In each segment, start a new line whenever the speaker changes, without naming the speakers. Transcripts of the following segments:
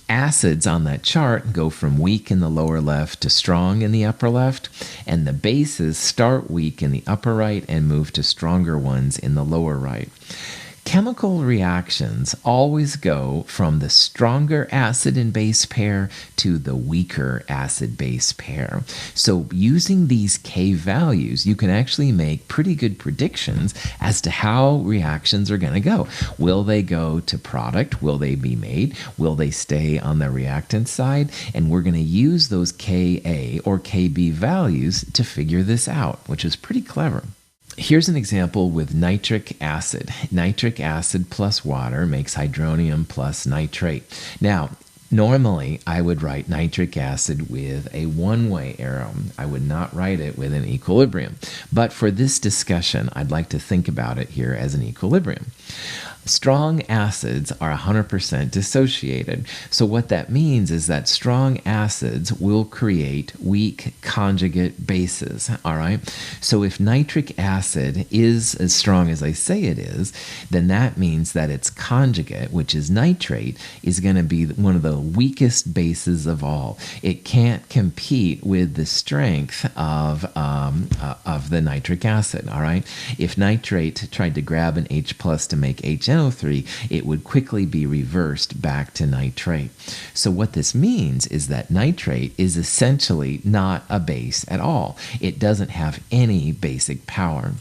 Acids on that chart go from weak in the lower left to strong in the upper left, and the bases start weak in the upper right and move to stronger ones in the lower right. Chemical reactions always go from the stronger acid and base pair to the weaker acid-base pair. So using these K values, you can actually make pretty good predictions as to how reactions are going to go. Will they go to product? Will they be made? Will they stay on the reactant side? And we're going to use those Ka or Kb values to figure this out, which is pretty clever. Here's an example with nitric acid. Nitric acid plus water makes hydronium plus nitrate. Now, normally I would write nitric acid with a one-way arrow. I would not write it with an equilibrium. But for this discussion, I'd like to think about it here as an equilibrium. Strong acids are 100% dissociated. So what that means is that strong acids will create weak conjugate bases, all right? So if nitric acid is as strong as I say it is, then that means that its conjugate, which is nitrate, is going to be one of the weakest bases of all. It can't compete with the strength of the nitric acid, all right? If nitrate tried to grab an H plus to make HNO3, it would quickly be reversed back to nitrate. So what this means is that nitrate is essentially not a base at all. It doesn't have any basic power.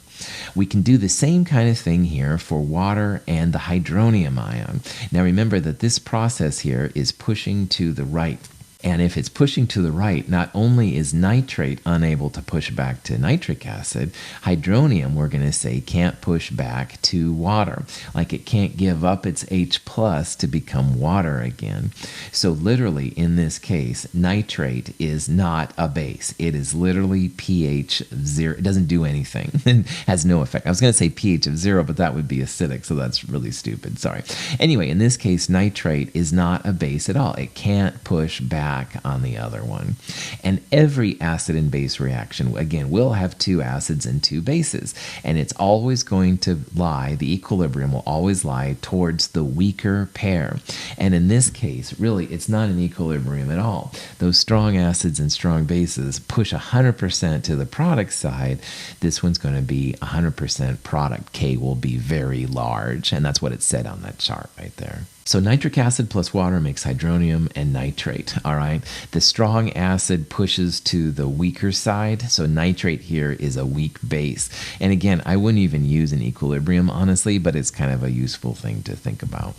We can do the same kind of thing here for water and the hydronium ion. Now remember that this process here is pushing to the right. And if it's pushing to the right, not only is nitrate unable to push back to nitric acid, hydronium, we're going to say, can't push back to water. Like it can't give up its H plus to become water again. So literally, in this case, nitrate is not a base. It is literally pH 0. It doesn't do anything. It has no effect. I was going to say pH of 0, but that would be acidic, so that's really stupid. Sorry. Anyway, in this case, nitrate is not a base at all. It can't push back on the other one. And every acid and base reaction, again, will have two acids and two bases. And it's always going to lie, the equilibrium will always lie towards the weaker pair. And in this case, really, it's not an equilibrium at all. Those strong acids and strong bases push 100% to the product side. This one's going to be 100% product. K will be very large. And that's what it said on that chart right there. So nitric acid plus water makes hydronium and nitrate, all right? The strong acid pushes to the weaker side, so nitrate here is a weak base. And again, I wouldn't even use an equilibrium, honestly, but it's kind of a useful thing to think about.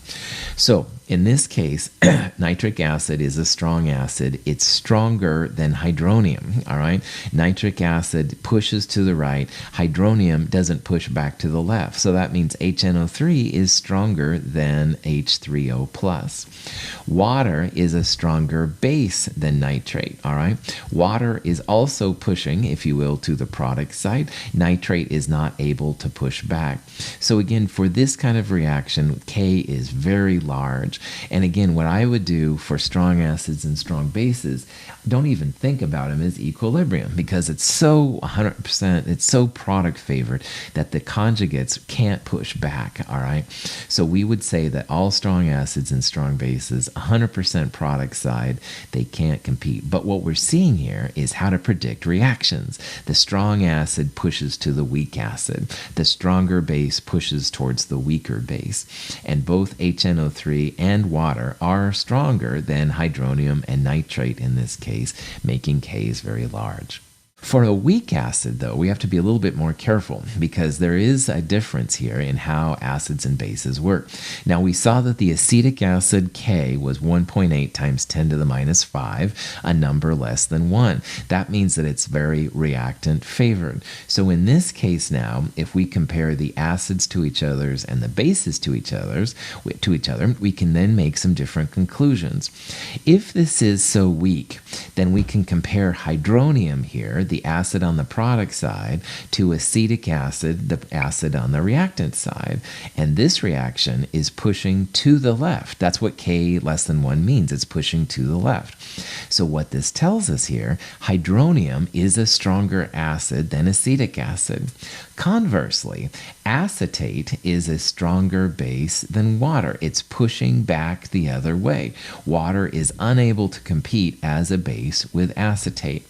So in this case, nitric acid is a strong acid. It's stronger than hydronium, all right? Nitric acid pushes to the right. Hydronium doesn't push back to the left. So that means HNO3 is stronger than H3O+. Water is a stronger base than nitrate, all right? Water is also pushing, if you will, to the product side. Nitrate is not able to push back. So again, for this kind of reaction, K is very large. And again, what I would do for strong acids and strong bases, don't even think about them as equilibrium because it's so 100%, it's so product favored that the conjugates can't push back, all right? So we would say that all strong acids and strong bases, 100% product side, they can't compete. But what we're seeing here is how to predict reactions. The strong acid pushes to the weak acid. The stronger base pushes towards the weaker base. And both HNO3 and water are stronger than hydronium and nitrate in this case, making Ks very large. For a weak acid, though, we have to be a little bit more careful because there is a difference here in how acids and bases work. Now, we saw that the acetic acid K was 1.8 times 10 to the minus 5, a number less than 1. That means that it's very reactant favored. So in this case now, if we compare the acids to each other's and the bases to each other, we can then make some different conclusions. If this is so weak, then we can compare hydronium here, the the acid on the product side, to acetic acid, the acid on the reactant side. And this reaction is pushing to the left. That's what K less than 1 means. It's pushing to the left. So what this tells us here, hydronium is a stronger acid than acetic acid. Conversely, acetate is a stronger base than water. It's pushing back the other way. Water is unable to compete as a base with acetate.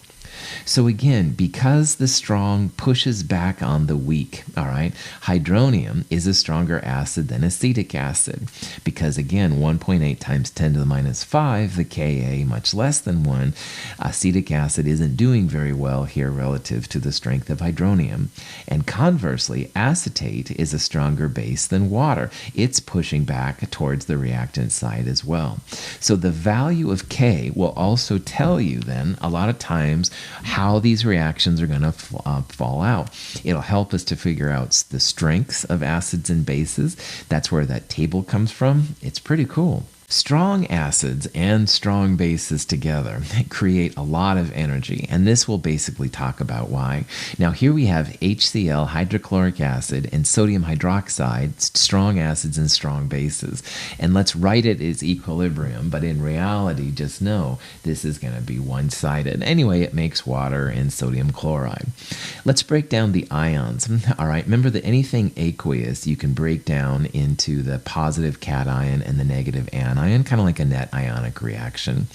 So again, because the strong pushes back on the weak, all right, hydronium is a stronger acid than acetic acid. Because again, 1.8 times 10 to the minus 5, the Ka much less than 1, acetic acid isn't doing very well here relative to the strength of hydronium. And conversely, acetate is a stronger base than water. It's pushing back towards the reactant side as well. So the value of K will also tell you then, a lot of times, how these reactions are going to fall out. It'll help us to figure out the strengths of acids and bases. That's where that table comes from. It's pretty cool. Strong acids and strong bases together create a lot of energy, and this will basically talk about why. Now here we have HCl, hydrochloric acid, and sodium hydroxide, strong acids and strong bases. And let's write it as equilibrium, but in reality, just know this is going to be one-sided. Anyway, it makes water and sodium chloride. Let's break down the ions. All right, remember that anything aqueous you can break down into the positive cation and the negative anion, kind of like a net ionic reaction.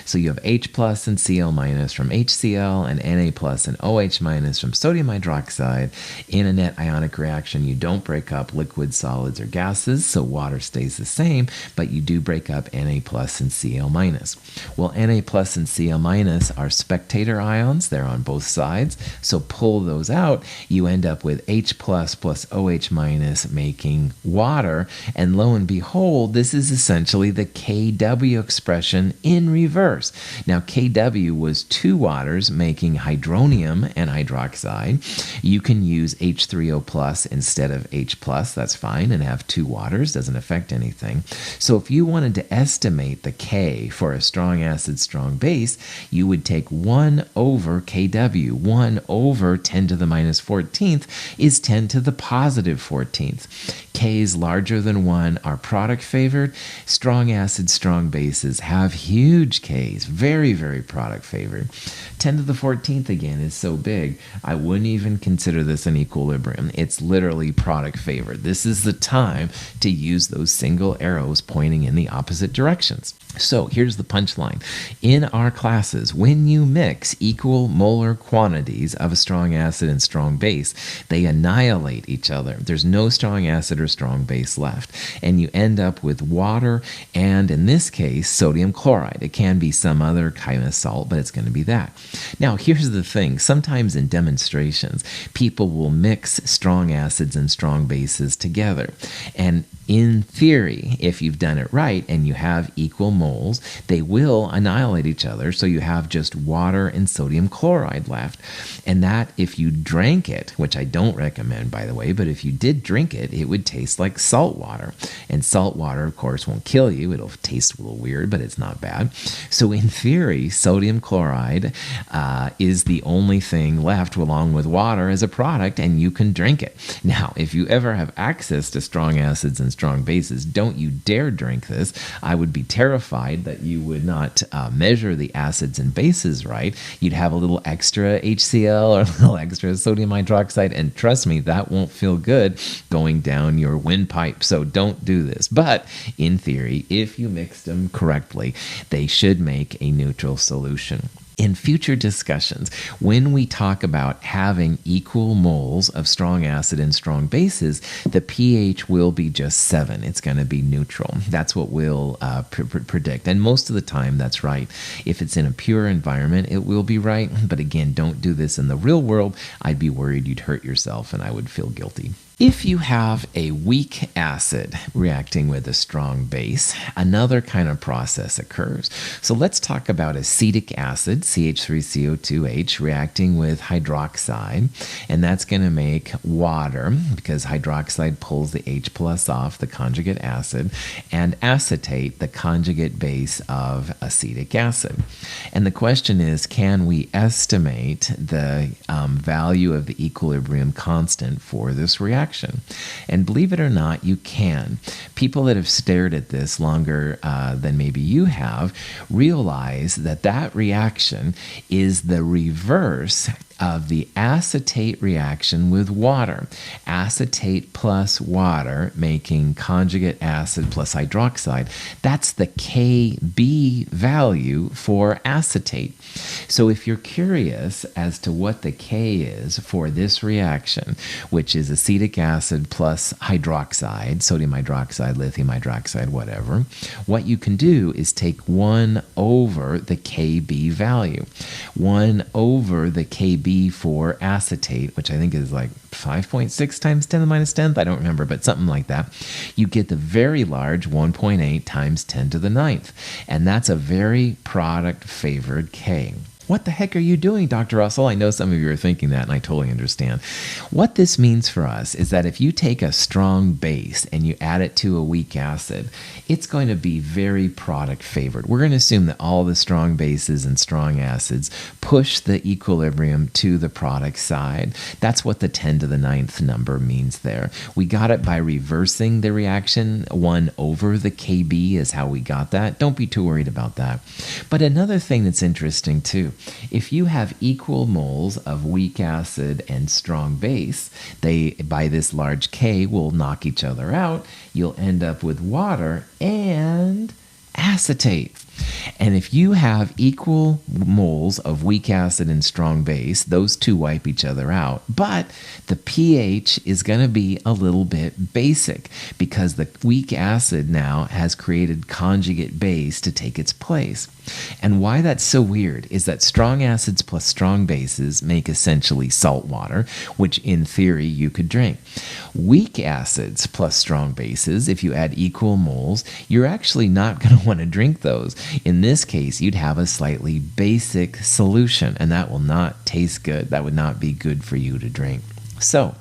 So you have H plus and Cl minus from HCl and Na plus and OH minus from sodium hydroxide. In a net ionic reaction, you don't break up liquids, solids, or gases, so water stays the same, but you do break up Na plus and Cl minus. Well, Na plus and Cl minus are spectator ions. They're on both sides, so pull those out. You end up with H plus OH minus making water, and lo and behold, this is essentially the Kw expression in reverse. Now, Kw was two waters making hydronium and hydroxide. You can use H3O plus instead of H plus, that's fine, and have two waters, doesn't affect anything. So if you wanted to estimate the K for a strong acid, strong base, you would take 1 over Kw. 1 over 10 to the minus 14th is 10 to the positive 14th. K's larger than 1 are product favored. Strong acids, strong bases have huge K's, very, very product favored. 10 to the 14th again is so big, I wouldn't even consider this an equilibrium. It's literally product favored. This is the time to use those single arrows pointing in the opposite directions. So here's the punchline. In our classes, when you mix equal molar quantities of a strong acid and strong base, they annihilate each other. There's no strong acid or strong base left. And you end up with water and, in this case, sodium chloride. It can be some other kind of salt, but it's going to be that. Now, here's the thing. Sometimes in demonstrations, people will mix strong acids and strong bases together. And in theory, if you've done it right and you have equal moles, they will annihilate each other, so you have just water and sodium chloride left. And that, if you drank it, which I don't recommend, by the way, but if you did drink it, it would taste like salt water. And salt water, of course, won't kill you. It'll taste a little weird, but it's not bad. So in theory, sodium chloride is the only thing left along with water as a product, and you can drink it. Now, if you ever have access to strong acids and strong bases, don't you dare drink this. I would be terrified that you would not measure the acids and bases right. You'd have a little extra HCl or a little extra sodium hydroxide, and trust me, that won't feel good going down your windpipe. So don't do this. But in theory, if you mix them correctly, they should make a neutral solution. In future discussions, when we talk about having equal moles of strong acid and strong bases, the pH will be just 7. It's going to be neutral. That's what we'll predict. And most of the time, that's right. If it's in a pure environment, it will be right. But again, don't do this in the real world. I'd be worried you'd hurt yourself, and I would feel guilty. If you have a weak acid reacting with a strong base, another kind of process occurs. So let's talk about acetic acid, CH3CO2H, reacting with hydroxide, and that's going to make water because hydroxide pulls the H plus off, the conjugate acid, and acetate, the conjugate base of acetic acid. And the question is, can we estimate the value of the equilibrium constant for this reaction? And believe it or not, you can. People that have stared at this longer than maybe you have realize that that reaction is the reverse of the acetate reaction with water. Acetate plus water making conjugate acid plus hydroxide. That's the Kb value for acetate. So if you're curious as to what the K is for this reaction, which is acetic acid plus hydroxide, sodium hydroxide, lithium hydroxide, whatever, what you can do is take 1 over the Kb value. 1 over the Kb for acetate, which I think is like 5.6 times 10 to the minus 10th. I don't remember, but something like that. You get the very large 1.8 times 10 to the 9th. And that's a very product-favored K. What the heck are you doing, Dr. Russell? I know some of you are thinking that, and I totally understand. What this means for us is that if you take a strong base and you add it to a weak acid, it's going to be very product favored. We're going to assume that all the strong bases and strong acids push the equilibrium to the product side. That's what the 10 to the 9th number means there. We got it by reversing the reaction. 1 over the Kb is how we got that. Don't be too worried about that. But another thing that's interesting too, if you have equal moles of weak acid and strong base, they, by this large K, will knock each other out. You'll end up with water and acetate. And if you have equal moles of weak acid and strong base, those two wipe each other out. But the pH is going to be a little bit basic because the weak acid now has created conjugate base to take its place. And why that's so weird is that strong acids plus strong bases make essentially salt water, which in theory you could drink. Weak acids plus strong bases, if you add equal moles, you're actually not going to want to drink those. In this case, you'd have a slightly basic solution, and that will not taste good. That would not be good for you to drink. So,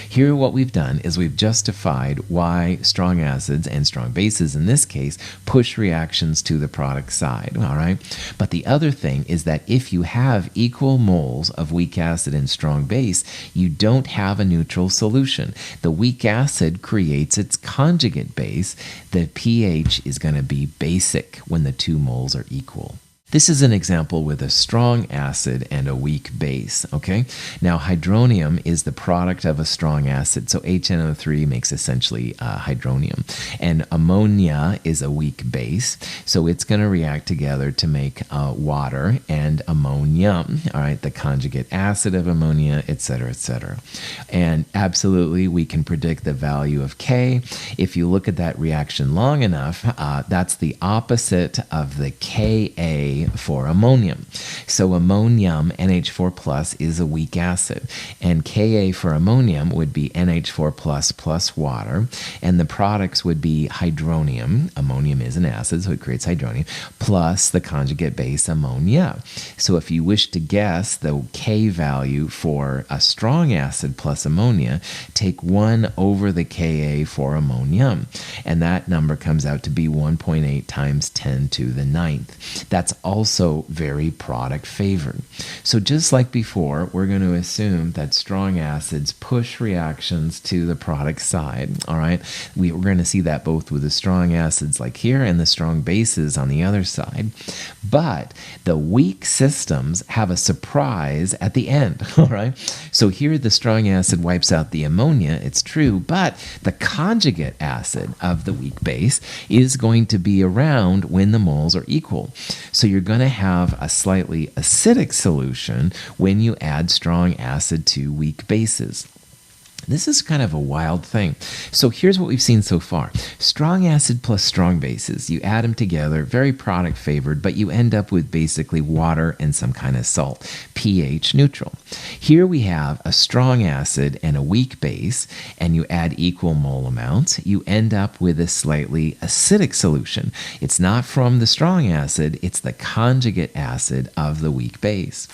here what we've done is we've justified why strong acids and strong bases in this case push reactions to the product side, all right? But the other thing is that if you have equal moles of weak acid and strong base, you don't have a neutral solution. The weak acid creates its conjugate base. The pH is going to be basic when the 2 moles are equal. This is an example with a strong acid and a weak base, okay? Now, hydronium is the product of a strong acid, so HNO3 makes essentially hydronium. And ammonia is a weak base, so it's going to react together to make water and ammonium, all right, the conjugate acid of ammonia, etc., etc. And absolutely, we can predict the value of K. If you look at that reaction long enough, that's the opposite of the Ka for ammonium. So ammonium, NH4 plus, is a weak acid. And Ka for ammonium would be NH4 plus water. And the products would be hydronium. Ammonium is an acid, so it creates hydronium, plus the conjugate base ammonia. So if you wish to guess the K value for a strong acid plus ammonia, take 1 over the Ka for ammonium. And that number comes out to be 1.8 times 10 to the 9th. That's also very product favored. So just like before, we're going to assume that strong acids push reactions to the product side, all right? We're going to see that both with the strong acids like here and the strong bases on the other side. But the weak systems have a surprise at the end, all right? So here the strong acid wipes out the ammonia, it's true, but the conjugate acid of the weak base is going to be around when the moles are equal. So you're going to have a slightly acidic solution when you add strong acid to weak bases. This is kind of a wild thing. So here's what we've seen so far. Strong acid plus strong bases. You add them together, very product favored, but you end up with basically water and some kind of salt, pH neutral. Here we have a strong acid and a weak base, and you add equal mole amounts. You end up with a slightly acidic solution. It's not from the strong acid, it's the conjugate acid of the weak base.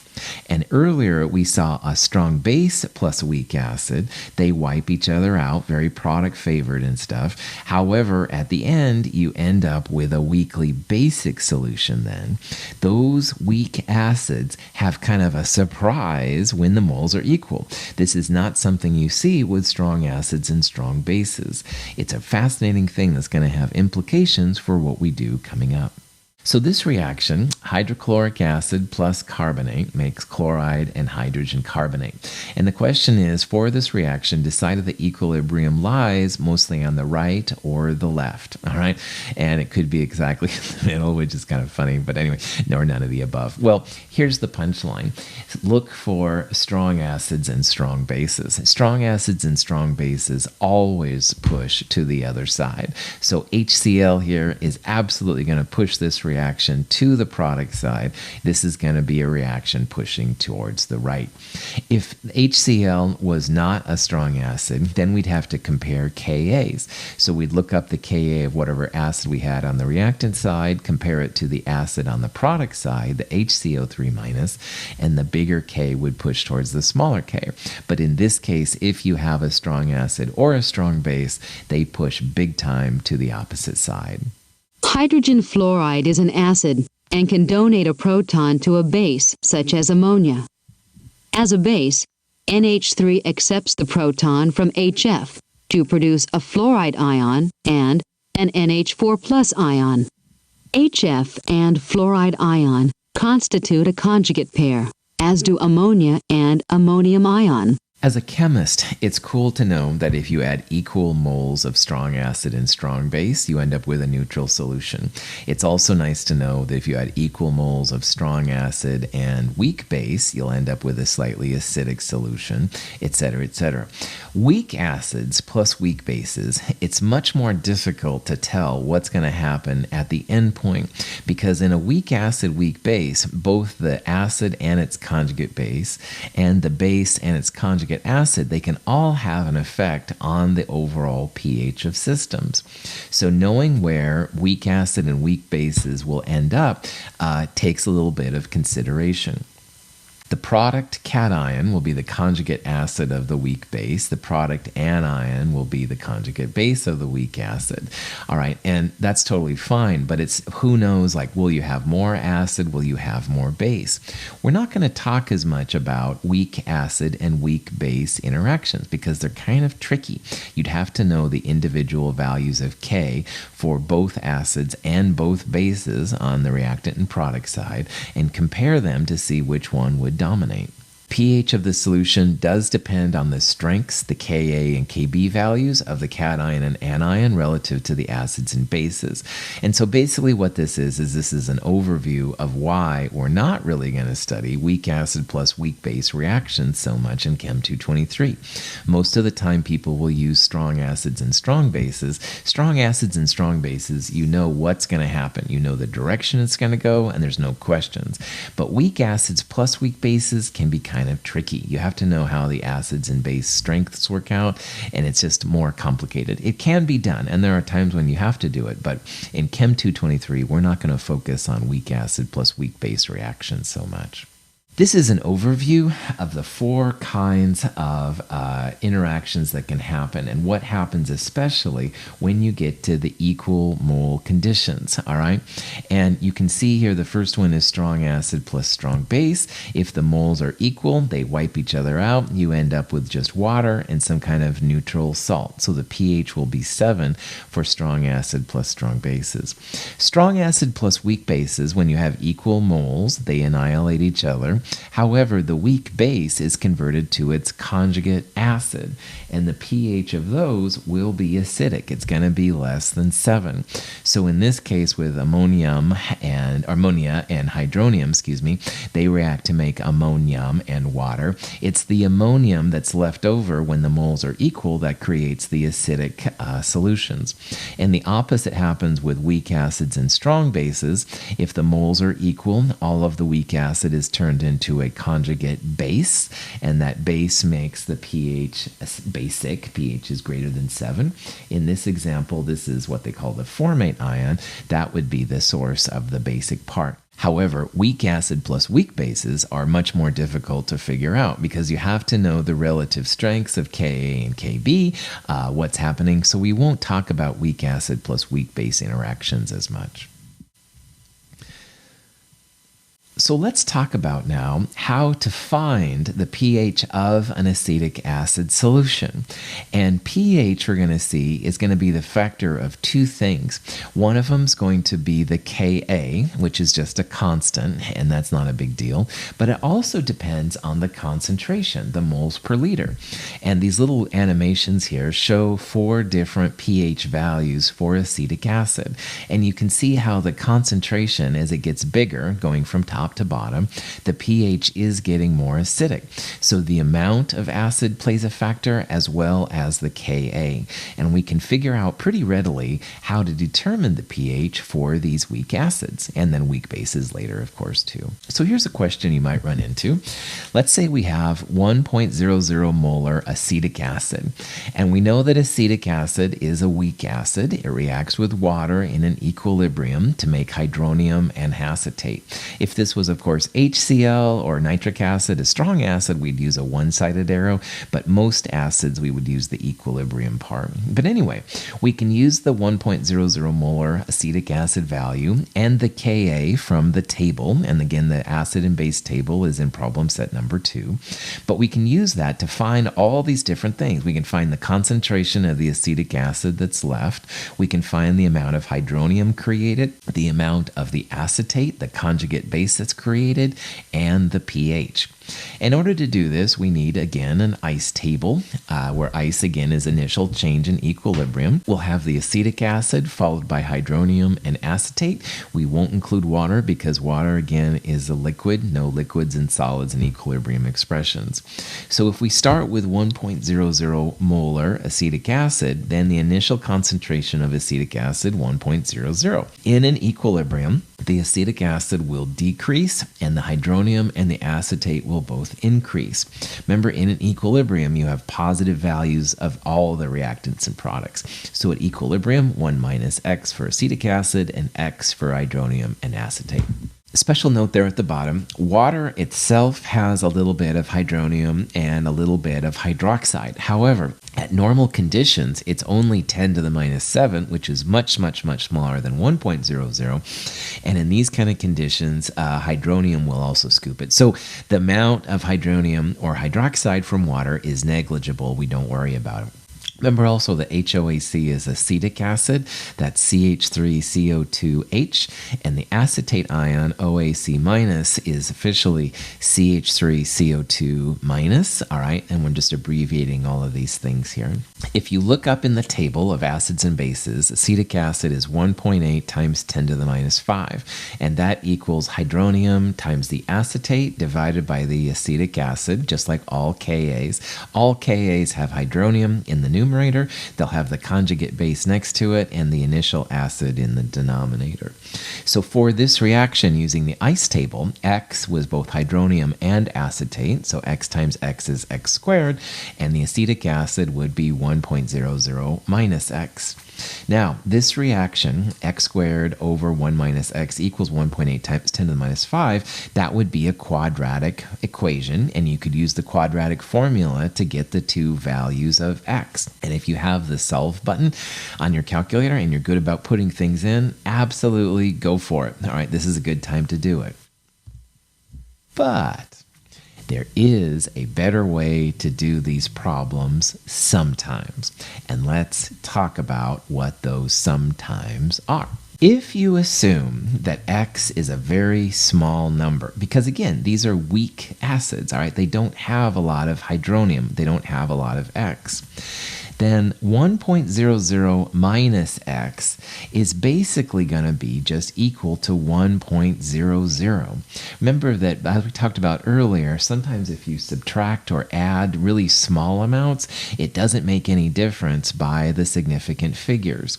And earlier we saw a strong base plus a weak acid. They wipe each other out, very product favored and stuff. However, at the end, you end up with a weakly basic solution then. Those weak acids have kind of a surprise when the moles are equal. This is not something you see with strong acids and strong bases. It's a fascinating thing that's going to have implications for what we do coming up. So this reaction, hydrochloric acid plus carbonate, makes chloride and hydrogen carbonate. And the question is, for this reaction, decide if the equilibrium lies mostly on the right or the left, all right? And it could be exactly in the middle, which is kind of funny, but anyway, no, or none of the above. Well, here's the punchline. Look for strong acids and strong bases. Strong acids and strong bases always push to the other side. So HCl here is absolutely going to push this reaction to the product side. This is going to be a reaction pushing towards the right. If HCl was not a strong acid, then we'd have to compare Kas. So we'd look up the Ka of whatever acid we had on the reactant side, compare it to the acid on the product side, the HCO3 minus, and the bigger K would push towards the smaller K. But in this case, if you have a strong acid or a strong base, they push big time to the opposite side.
Hydrogen fluoride is an acid and can donate a proton to a base, such as ammonia. As a base, NH3 accepts the proton from HF to produce a fluoride ion and an NH4+ ion. HF and fluoride ion constitute a conjugate pair, as do ammonia and ammonium ion.
As a chemist, it's cool to know that if you add equal moles of strong acid and strong base, you end up with a neutral solution. It's also nice to know that if you add equal moles of strong acid and weak base, you'll end up with a slightly acidic solution, etc., etc. Weak acids plus weak bases, it's much more difficult to tell what's going to happen at the end point, because in a weak acid, weak base, both the acid and its conjugate base and the base and its conjugate acid, they can all have an effect on the overall pH of systems. So knowing where weak acid and weak bases will end up takes a little bit of consideration. The product cation will be the conjugate acid of the weak base. The product anion will be the conjugate base of the weak acid. All right, and that's totally fine, but it's who knows, like, will you have more acid? Will you have more base? We're not going to talk as much about weak acid and weak base interactions because they're kind of tricky. You'd have to know the individual values of K for both acids and both bases on the reactant and product side and compare them to see which one would dominate. pH of the solution does depend on the strengths, the Ka and Kb values of the cation and anion relative to the acids and bases. And so basically what this is this is an overview of why we're not really going to study weak acid plus weak base reactions so much in Chem 223. Most of the time people will use strong acids and strong bases. Strong acids and strong bases, you know what's going to happen. You know the direction it's going to go, and there's no questions. But weak acids plus weak bases can be kind of tricky. You have to know how the acids and base strengths work out, and it's just more complicated. It can be done, and there are times when you have to do it, but in Chem 223, we're not going to focus on weak acid plus weak base reactions so much. This is an overview of the 4 kinds of interactions that can happen and what happens especially when you get to the equal mole conditions, all right? And you can see here the first one is strong acid plus strong base. If the moles are equal, they wipe each other out. You end up with just water and some kind of neutral salt. So the pH will be 7 for strong acid plus strong bases. Strong acid plus weak bases, when you have equal moles, they annihilate each other. However, the weak base is converted to its conjugate acid, and the pH of those will be acidic. It's going to be less than 7. So in this case with ammonia and hydronium, they react to make ammonium and water. It's the ammonium that's left over when the moles are equal that creates the acidic solutions. And the opposite happens with weak acids and strong bases. If the moles are equal, all of the weak acid is turned into a conjugate base, and that base makes the pH basic. pH is greater than 7. In this example, this is what they call the formate ion. That would be the source of the basic part. However, weak acid plus weak bases are much more difficult to figure out because you have to know the relative strengths of Ka and Kb, what's happening, so we won't talk about weak acid plus weak base interactions as much. So let's talk about now how to find the pH of an acetic acid solution. And pH, we're going to see, is going to be the factor of two things. One of them is going to be the Ka, which is just a constant, and that's not a big deal. But it also depends on the concentration, the moles per liter. And these little animations here show 4 different pH values for acetic acid. And you can see how the concentration, as it gets bigger, going from top to bottom, the pH is getting more acidic. So the amount of acid plays a factor as well as the Ka. And we can figure out pretty readily how to determine the pH for these weak acids, and then weak bases later, of course, too. So here's a question you might run into. Let's say we have 1.00 molar acetic acid, and we know that acetic acid is a weak acid. It reacts with water in an equilibrium to make hydronium and acetate. If this was, of course, HCl or nitric acid, a strong acid, we'd use a one-sided arrow, but most acids we would use the equilibrium part. But anyway, we can use the 1.00 molar acetic acid value and the Ka from the table, and again, the acid and base table is in problem set number 2, but we can use that to find all these different things. We can find the concentration of the acetic acid that's left, we can find the amount of hydronium created, the amount of the acetate, the conjugate base that's created, and the pH. In order to do this, we need, again, an ice table, where ice, again, is initial change in equilibrium. We'll have the acetic acid followed by hydronium and acetate. We won't include water because water, again, is a liquid. No liquids and solids in equilibrium expressions. So if we start with 1.00 molar acetic acid, then the initial concentration of acetic acid, 1.00. In an equilibrium, the acetic acid will decrease, and the hydronium and the acetate will both increase. Remember, in an equilibrium, you have positive values of all the reactants and products. So at equilibrium, 1 minus X for acetic acid and X for hydronium and acetate. Special note there at the bottom, water itself has a little bit of hydronium and a little bit of hydroxide. However, at normal conditions, it's only 10 to the minus 7, which is much, much, much smaller than 1.00. And in these kind of conditions, hydronium will also scoop it. So the amount of hydronium or hydroxide from water is negligible. We don't worry about it. Remember also the HOAC is acetic acid, that's CH3CO2H, and the acetate ion, OAC minus, is officially CH3CO2 minus, all right, and we're just abbreviating all of these things here. If you look up in the table of acids and bases, acetic acid is 1.8 times 10 to the minus 5, and that equals hydronium times the acetate divided by the acetic acid, just like all Kas. All Kas have hydronium in the numerator, they'll have the conjugate base next to it and the initial acid in the denominator. So for this reaction using the ice table, X was both hydronium and acetate, so X times X is X squared, and the acetic acid would be 1.00 minus X. Now, this reaction, X squared over 1 minus X equals 1.8 times 10 to the minus 5, that would be a quadratic equation, and you could use the quadratic formula to get the two values of X. And if you have the solve button on your calculator and you're good about putting things in, absolutely go for it. All right, this is a good time to do it. But there is a better way to do these problems sometimes, and let's talk about what those sometimes are. If you assume that X is a very small number, because again, these are weak acids, all right? They don't have a lot of hydronium. They don't have a lot of X. Then 1.00 minus X is basically going to be just equal to 1.00. Remember that, as we talked about earlier, sometimes if you subtract or add really small amounts, it doesn't make any difference by the significant figures.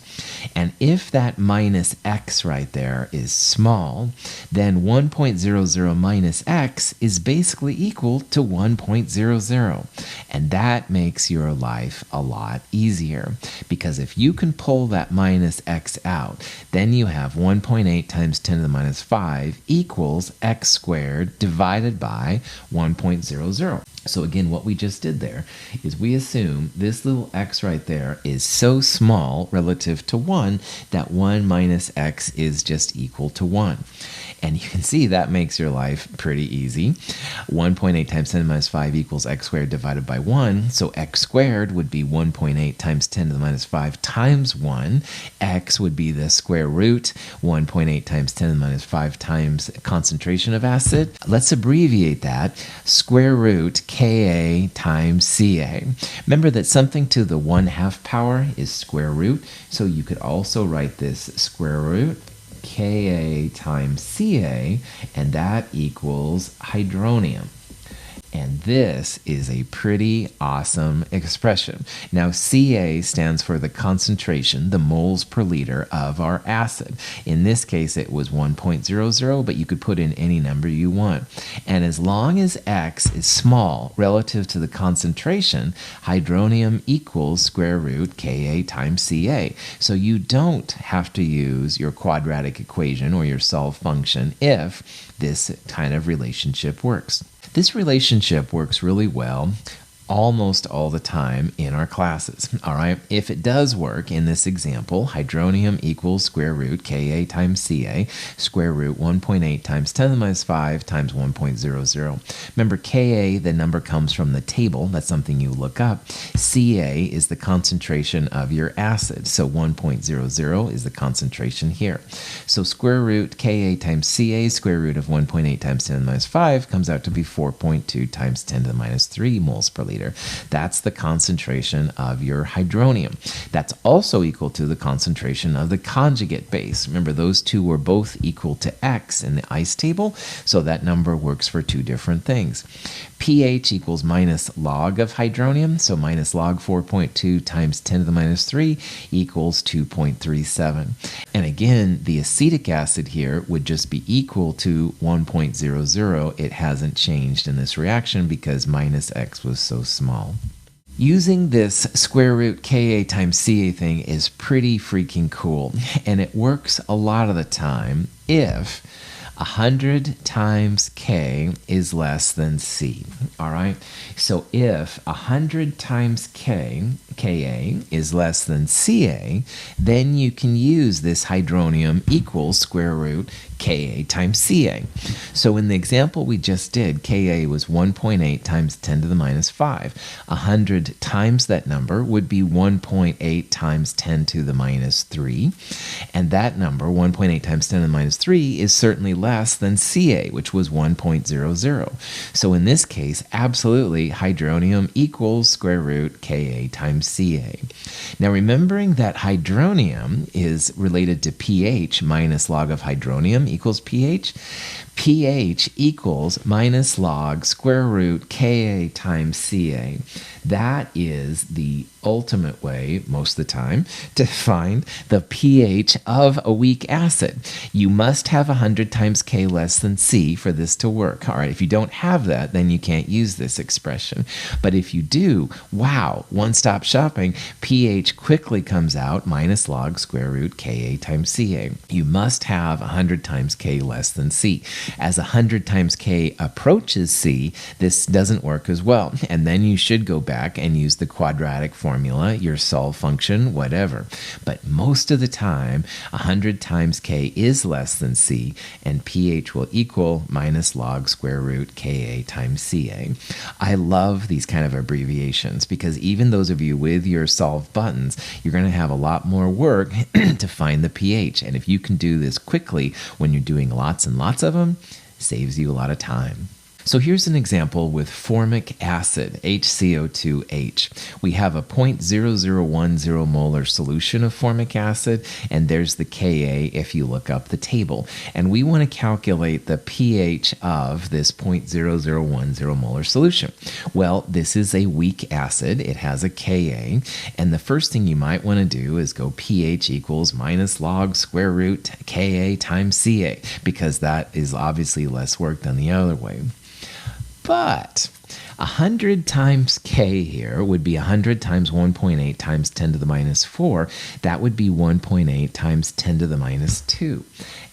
And if that minus X right there is small, then 1.00 minus X is basically equal to 1.00. And that makes your life a lot easier, because if you can pull that minus X out, then you have 1.8 times 10 to the minus 5 equals X squared divided by 1.00. So again, what we just did there is we assume this little X right there is so small relative to 1 that 1 minus X is just equal to 1. And you can see that makes your life pretty easy. 1.8 times 10 to the minus 5 equals X squared divided by 1. So X squared would be 1.8 times 10 to the minus 5 times 1. X would be the square root, 1.8 times 10 to the minus 5 times concentration of acid. Let's abbreviate that. Square root Ka times Ca. Remember that something to the 1/2 power is square root. So you could also write this square root Ka times Ca, and that equals hydronium. And this is a pretty awesome expression. Now, Ca stands for the concentration, the moles per liter of our acid. In this case, it was 1.00, but you could put in any number you want. And as long as X is small relative to the concentration, hydronium equals square root Ka times Ca. So you don't have to use your quadratic equation or your solve function if this kind of relationship works. This relationship works really well almost all the time in our classes, all right? If it does work in this example, hydronium equals square root Ka times Ca, square root 1.8 times 10 to the minus 5 times 1.00. Remember, Ka, the number comes from the table. That's something you look up. Ca is the concentration of your acid, so 1.00 is the concentration here. So square root Ka times Ca, square root of 1.8 times 10 to the minus 5 comes out to be 4.2 times 10 to the minus 3 moles per liter. That's the concentration of your hydronium. That's also equal to the concentration of the conjugate base. Remember, those two were both equal to X in the ice table, so that number works for two different things. pH equals minus log of hydronium, so minus log 4.2 times 10 to the minus 3 equals 2.37. And again, the acetic acid here would just be equal to 1.00. It hasn't changed in this reaction because minus X was so small. Using this square root Ka times Ca thing is pretty freaking cool, and it works a lot of the time if 100 times K is less than C, all right? So if 100 times Ka is less than Ca, then you can use this hydronium equals square root Ka times Ca. So in the example we just did, Ka was 1.8 times 10 to the minus 5. 100 times that number would be 1.8 times 10 to the minus 3. And that number, 1.8 times 10 to the minus 3, is certainly less than Ca, which was 1.00. So in this case, absolutely, hydronium equals square root Ka times Ca. Now remembering that hydronium is related to pH, minus log of hydronium equals pH. pH equals minus log square root Ka times Ca. That is the ultimate way, most of the time, to find the pH of a weak acid. You must have 100 times K less than C for this to work. All right, if you don't have that, then you can't use this expression. But if you do, wow, one-stop shopping, pH quickly comes out minus log square root Ka times Ca. You must have 100 times K less than C. As 100 times K approaches C, this doesn't work as well. And then you should go back and use the quadratic formula, your solve function, whatever. But most of the time, 100 times K is less than C, and pH will equal minus log square root Ka times Ca. I love these kind of abbreviations because even those of you with your solve buttons, you're going to have a lot more work to find the pH. And if you can do this quickly when you're doing lots and lots of them, saves you a lot of time. So here's an example with formic acid, HCO2H. We have a 0.0010 molar solution of formic acid, and there's the Ka if you look up the table. And we want to calculate the pH of this 0.0010 molar solution. Well, this is a weak acid. It has a Ka, and the first thing you might want to do is go pH equals minus log square root Ka times Ca, because that is obviously less work than the other way. But 100 times K here would be 100 times 1.8 times 10 to the minus 4. That would be 1.8 times 10 to the minus 2.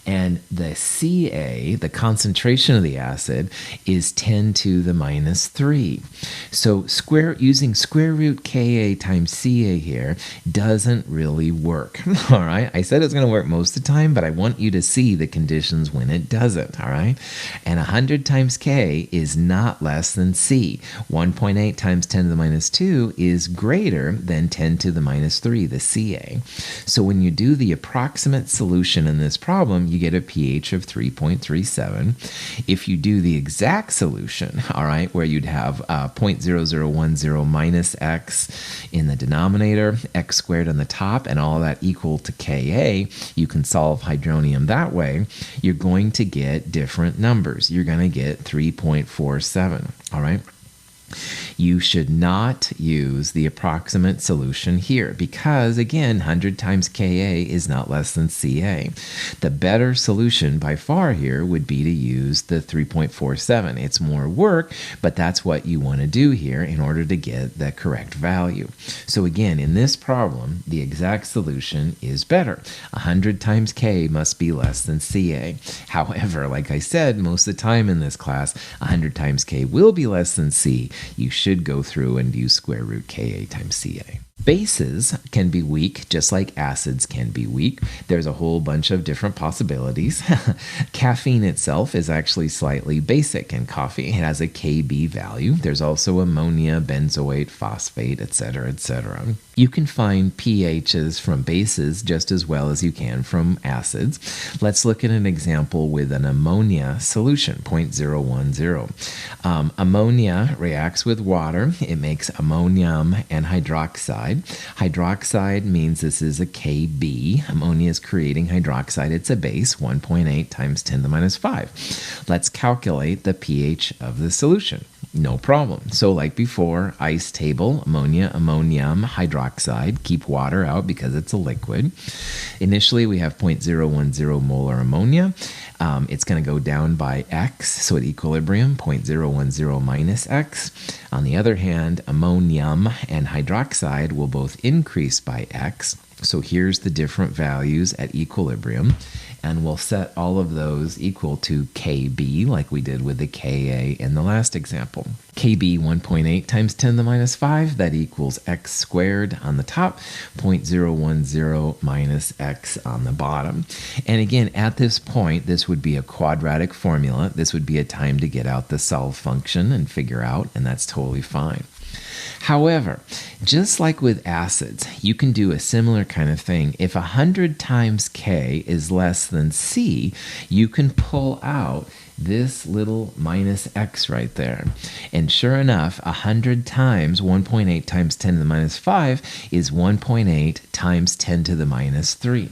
And the Ca, the concentration of the acid, is 10 to the minus 3. So using square root Ka times Ca here doesn't really work. All right? I said it's going to work most of the time, but I want you to see the conditions when it doesn't. All right? And 100 times K is not less than C. 1.8 times 10 to the minus 2 is greater than 10 to the minus 3, the Ca. So when you do the approximate solution in this problem, you get a pH of 3.37. If you do the exact solution, all right, where you'd have 0.0010 minus x in the denominator, x squared on the top, and all of that equal to Ka, you can solve hydronium that way, you're going to get different numbers. You're going to get 3.47, all right? You should not use the approximate solution here because, again, 100 times Ka is not less than Ca. The better solution by far here would be to use the 3.47. It's more work, but that's what you want to do here in order to get the correct value. So again, in this problem, the exact solution is better. 100 times K must be less than Ca. However, like I said, most of the time in this class, 100 times K will be less than C. You should go through and use square root Ka times Ca. Bases can be weak, just like acids can be weak. There's a whole bunch of different possibilities. Caffeine itself is actually slightly basic in coffee. It has a Kb value. There's also ammonia, benzoate, phosphate, etc., etc. You can find pHs from bases just as well as you can from acids. Let's look at an example with an ammonia solution, 0.010. Ammonia reacts with water. It makes ammonium and hydroxide. Hydroxide means this is a Kb. Ammonia is creating hydroxide. It's a base, 1.8 times 10 to the minus 5. Let's calculate the pH of the solution. No problem. So like before, ice table, ammonia, ammonium, hydroxide. Keep water out because it's a liquid. Initially, we have 0.010 molar ammonia. It's going to go down by x, so at equilibrium, 0.010 minus x. On the other hand, ammonium and hydroxide will both increase by x. So here's the different values at equilibrium. And we'll set all of those equal to Kb, like we did with the Ka in the last example. Kb 1.8 times 10 to the minus 5, that equals x squared on the top, 0.010 minus x on the bottom. And again, at this point, this would be a quadratic formula. This would be a time to get out the solve function and figure out, and that's totally fine. However, just like with acids, you can do a similar kind of thing. If 100 times K is less than C, you can pull out this little minus x right there. And sure enough, 100 times 1.8 times 10 to the minus 5 is 1.8 times 10 to the minus 3.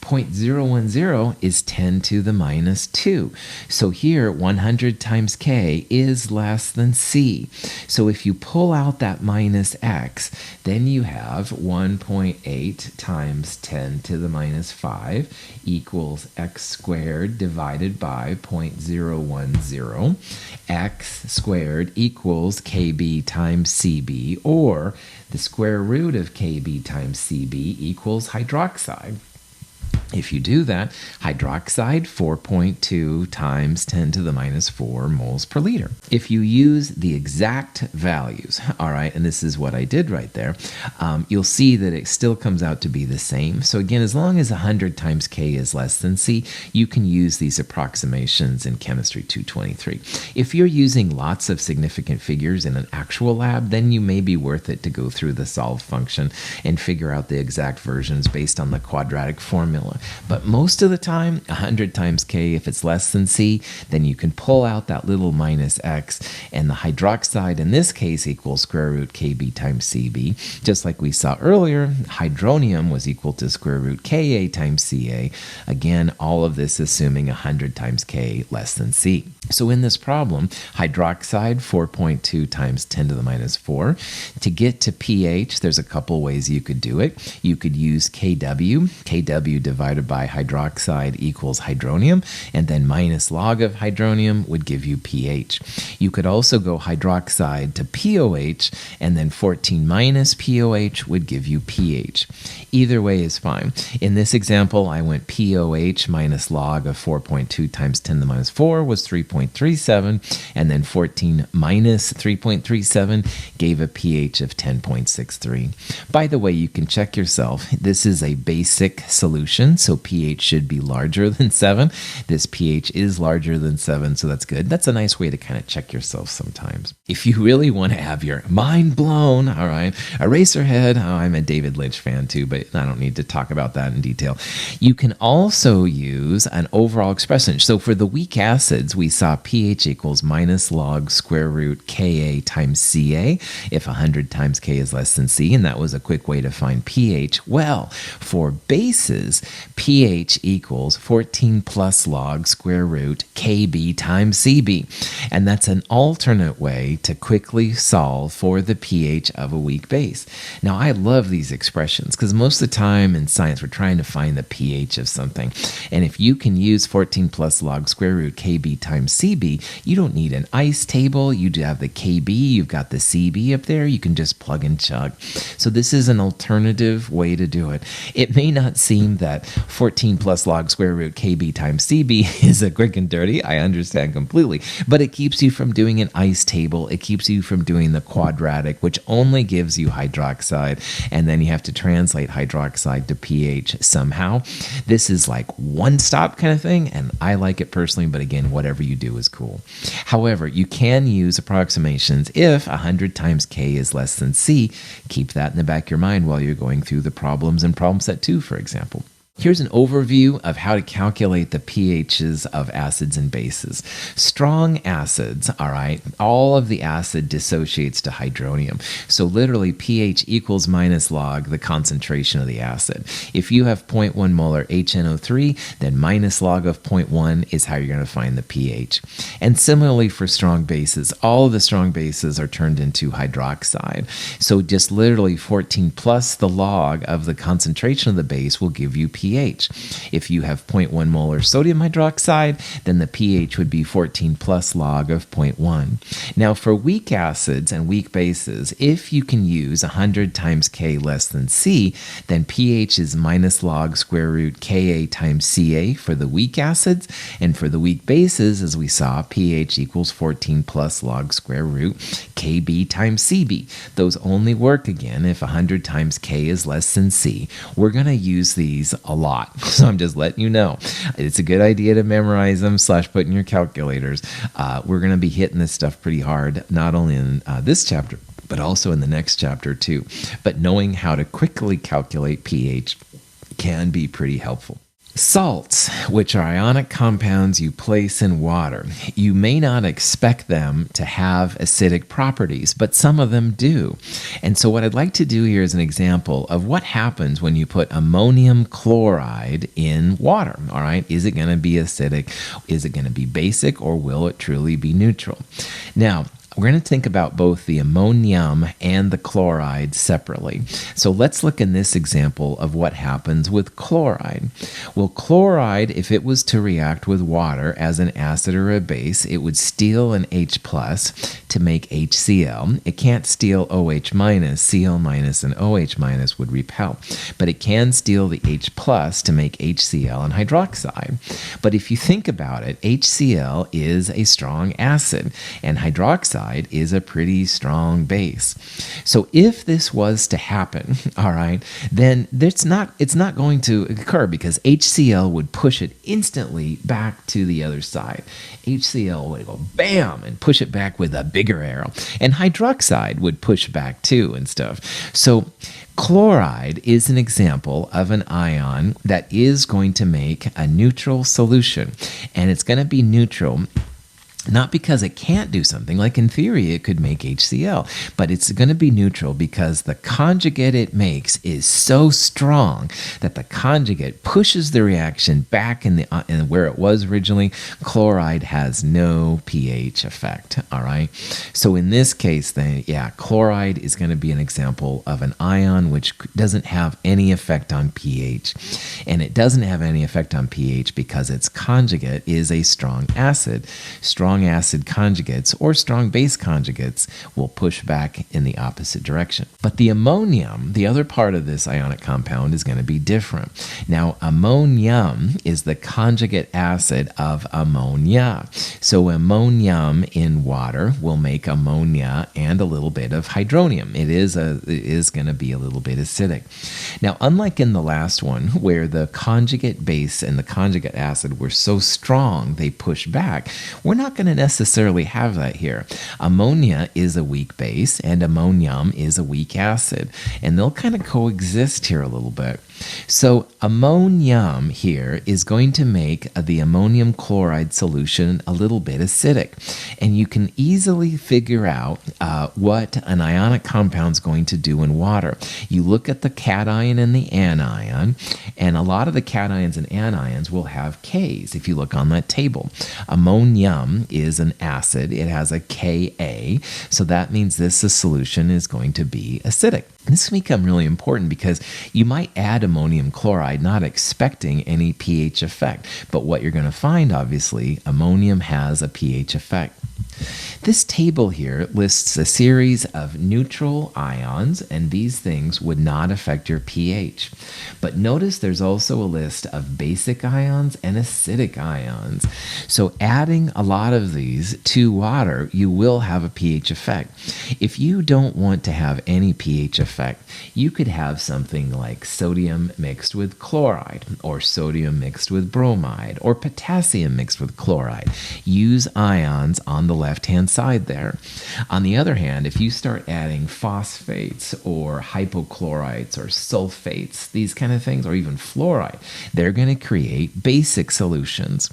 0.010 is 10 to the minus 2. So here, 100 times K is less than C. So if you pull out that minus x, then you have 1.8 times 10 to the minus 5 equals x squared divided by 0.010. X squared equals Kb times Cb, or the square root of Kb times Cb equals hydroxide. If you do that, hydroxide 4.2 times 10 to the minus 4 moles per liter. If you use the exact values, all right, and this is what I did right there, you'll see that it still comes out to be the same. So again, as long as 100 times K is less than C, you can use these approximations in Chemistry 223. If you're using lots of significant figures in an actual lab, then you may be worth it to go through the solve function and figure out the exact versions based on the quadratic formula. But most of the time, 100 times K, if it's less than C, then you can pull out that little minus X, and the hydroxide in this case equals square root Kb times Cb. Just like we saw earlier, hydronium was equal to square root Ka times Ca. Again, all of this assuming 100 times K less than C. So in this problem, hydroxide 4.2 times 10 to the minus 4. To get to pH, there's a couple ways you could do it. You could use Kw. Kw divided by hydroxide equals hydronium, and then minus log of hydronium would give you pH. You could also go hydroxide to POH, and then 14 minus POH would give you pH. Either way is fine. In this example, I went POH minus log of 4.2 times 10 to the minus 4 was 3.37, and then 14 minus 3.37 gave a pH of 10.63. By the way, you can check yourself. This is a basic solution, so pH should be larger than 7. This pH is larger than 7, so that's good. That's a nice way to kind of check yourself sometimes. If you really want to have your mind blown, all right, Eraserhead, I'm a David Lynch fan too, but I don't need to talk about that in detail. You can also use an overall expression. So for the weak acids, we saw pH equals minus log square root Ka times Ca if 100 times K is less than C, and that was a quick way to find pH. Well, for bases, pH equals 14 plus log square root Kb times Cb, and that's an alternate way to quickly solve for the pH of a weak base. Now, I love these expressions because most of the time in science we're trying to find the pH of something, and if you can use 14 plus log square root Kb times Cb, you don't need an ice table. You have the Kb, you've got the Cb up there, you can just plug and chug. So this is an alternative way to do it. It may not seem that 14 plus log square root Kb times Cb is a quick and dirty, I understand completely, but it keeps you from doing an ice table, it keeps you from doing the quadratic, which only gives you hydroxide, and then you have to translate hydroxide to pH somehow. This is like one stop kind of thing, and I like it personally, but again, whatever you do is cool. However, you can use approximations if 100 times K is less than C. Keep that in the back of your mind while you're going through the problems in problem set 2, for example. Here's an overview of how to calculate the pHs of acids and bases. Strong acids, all right, all of the acid dissociates to hydronium. So literally pH equals minus log the concentration of the acid. If you have 0.1 molar HNO3, then minus log of 0.1 is how you're going to find the pH. And similarly for strong bases, all of the strong bases are turned into hydroxide. So just literally 14 plus the log of the concentration of the base will give you pH. If you have 0.1 molar sodium hydroxide, then the pH would be 14 plus log of 0.1. Now for weak acids and weak bases, if you can use 100 times K less than C, then pH is minus log square root Ka times Ca for the weak acids, and for the weak bases, as we saw, pH equals 14 plus log square root Kb times Cb. Those only work again if 100 times K is less than C. We're going to use these a lot, so I'm just letting you know. It's a good idea to memorize them / put in your calculators. We're going to be hitting this stuff pretty hard, not only in this chapter, but also in the next chapter too. But knowing how to quickly calculate pH can be pretty helpful. Salts, which are ionic compounds you place in water. You may not expect them to have acidic properties, but some of them do. And so what I'd like to do here is an example of what happens when you put ammonium chloride in water. All right, is it going to be acidic? Is it going to be basic, or will it truly be neutral? Now, We're going to think about both the ammonium and the chloride separately. So let's look in this example of what happens with chloride. Well, chloride, if it was to react with water as an acid or a base, it would steal an H plus to make HCl. It can't steal OH minus. Cl minus and OH minus would repel. But it can steal the H plus to make HCl and hydroxide. But if you think about it, HCl is a strong acid, and hydroxide is a pretty strong base. So if this was to happen, all right, then it's not going to occur because HCl would push it instantly back to the other side. HCl would go bam and push it back with a bigger arrow. And hydroxide would push back too and stuff. So chloride is an example of an ion that is going to make a neutral solution. And it's going to be neutral not because it can't do something, like in theory it could make HCl, but it's going to be neutral because the conjugate it makes is so strong that the conjugate pushes the reaction back in where it was originally. Chloride has no pH effect, all right? So in this case then, yeah, chloride is going to be an example of an ion which doesn't have any effect on pH. And it doesn't have any effect on pH because its conjugate is a strong acid. Strong acid conjugates or strong base conjugates will push back in the opposite direction. But the ammonium, the other part of this ionic compound, is going to be different. Now, ammonium is the conjugate acid of ammonia. So ammonium in water will make ammonia and a little bit of hydronium. It is going to be a little bit acidic. Now, unlike in the last one where the conjugate base and the conjugate acid were so strong they push back, we're not going to necessarily have that here. Ammonia is a weak base and ammonium is a weak acid, and they'll kind of coexist here a little bit. So ammonium here is going to make the ammonium chloride solution a little bit acidic, and you can easily figure out what an ionic compound is going to do in water. You look at the cation and the anion, and a lot of the cations and anions will have Ks if you look on that table. Ammonium is an acid. It has a Ka, so that means this solution is going to be acidic. This will become really important because you might add ammonium chloride not expecting any pH effect, but what you're going to find, obviously, ammonium has a pH effect. This table here lists a series of neutral ions, and these things would not affect your pH. But notice there's also a list of basic ions and acidic ions. So adding a lot of these to water, you will have a pH effect. If you don't want to have any pH effect, you could have something like sodium mixed with chloride, or sodium mixed with bromide, or potassium mixed with chloride. Use ions on the left-hand side there. On the other hand, if you start adding phosphates or hypochlorites or sulfates, these kind of things, or even fluoride, they're going to create basic solutions.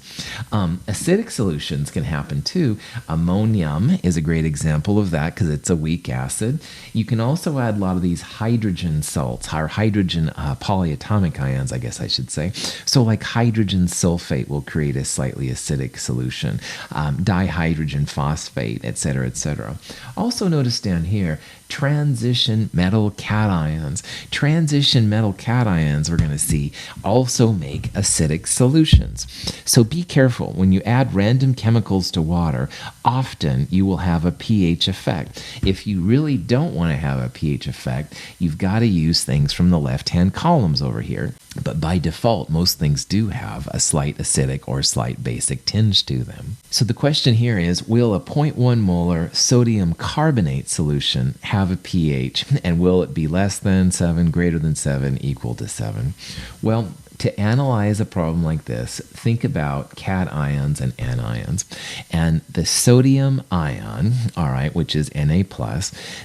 Acidic solutions can happen too. Ammonium is a great example of that because it's a weak acid. You can also add a lot of these hydrogen salts, or hydrogen polyatomic ions, I guess I should say. So like hydrogen sulfate will create a slightly acidic solution. Dihydrogen phosphate, etc., etc. Also notice down here, transition metal cations. Transition metal cations, we're going to see, also make acidic solutions. So be careful. When you add random chemicals to water, often you will have a pH effect. If you really don't want to have a pH effect, you've got to use things from the left-hand columns over here. But by default, most things do have a slight acidic or slight basic tinge to them. So the question here is, will a 0.1 molar sodium carbonate solution have a pH, and will it be less than 7, greater than 7, equal to 7? Well, to analyze a problem like this, think about cations and anions. And the sodium ion, all right, which is Na+,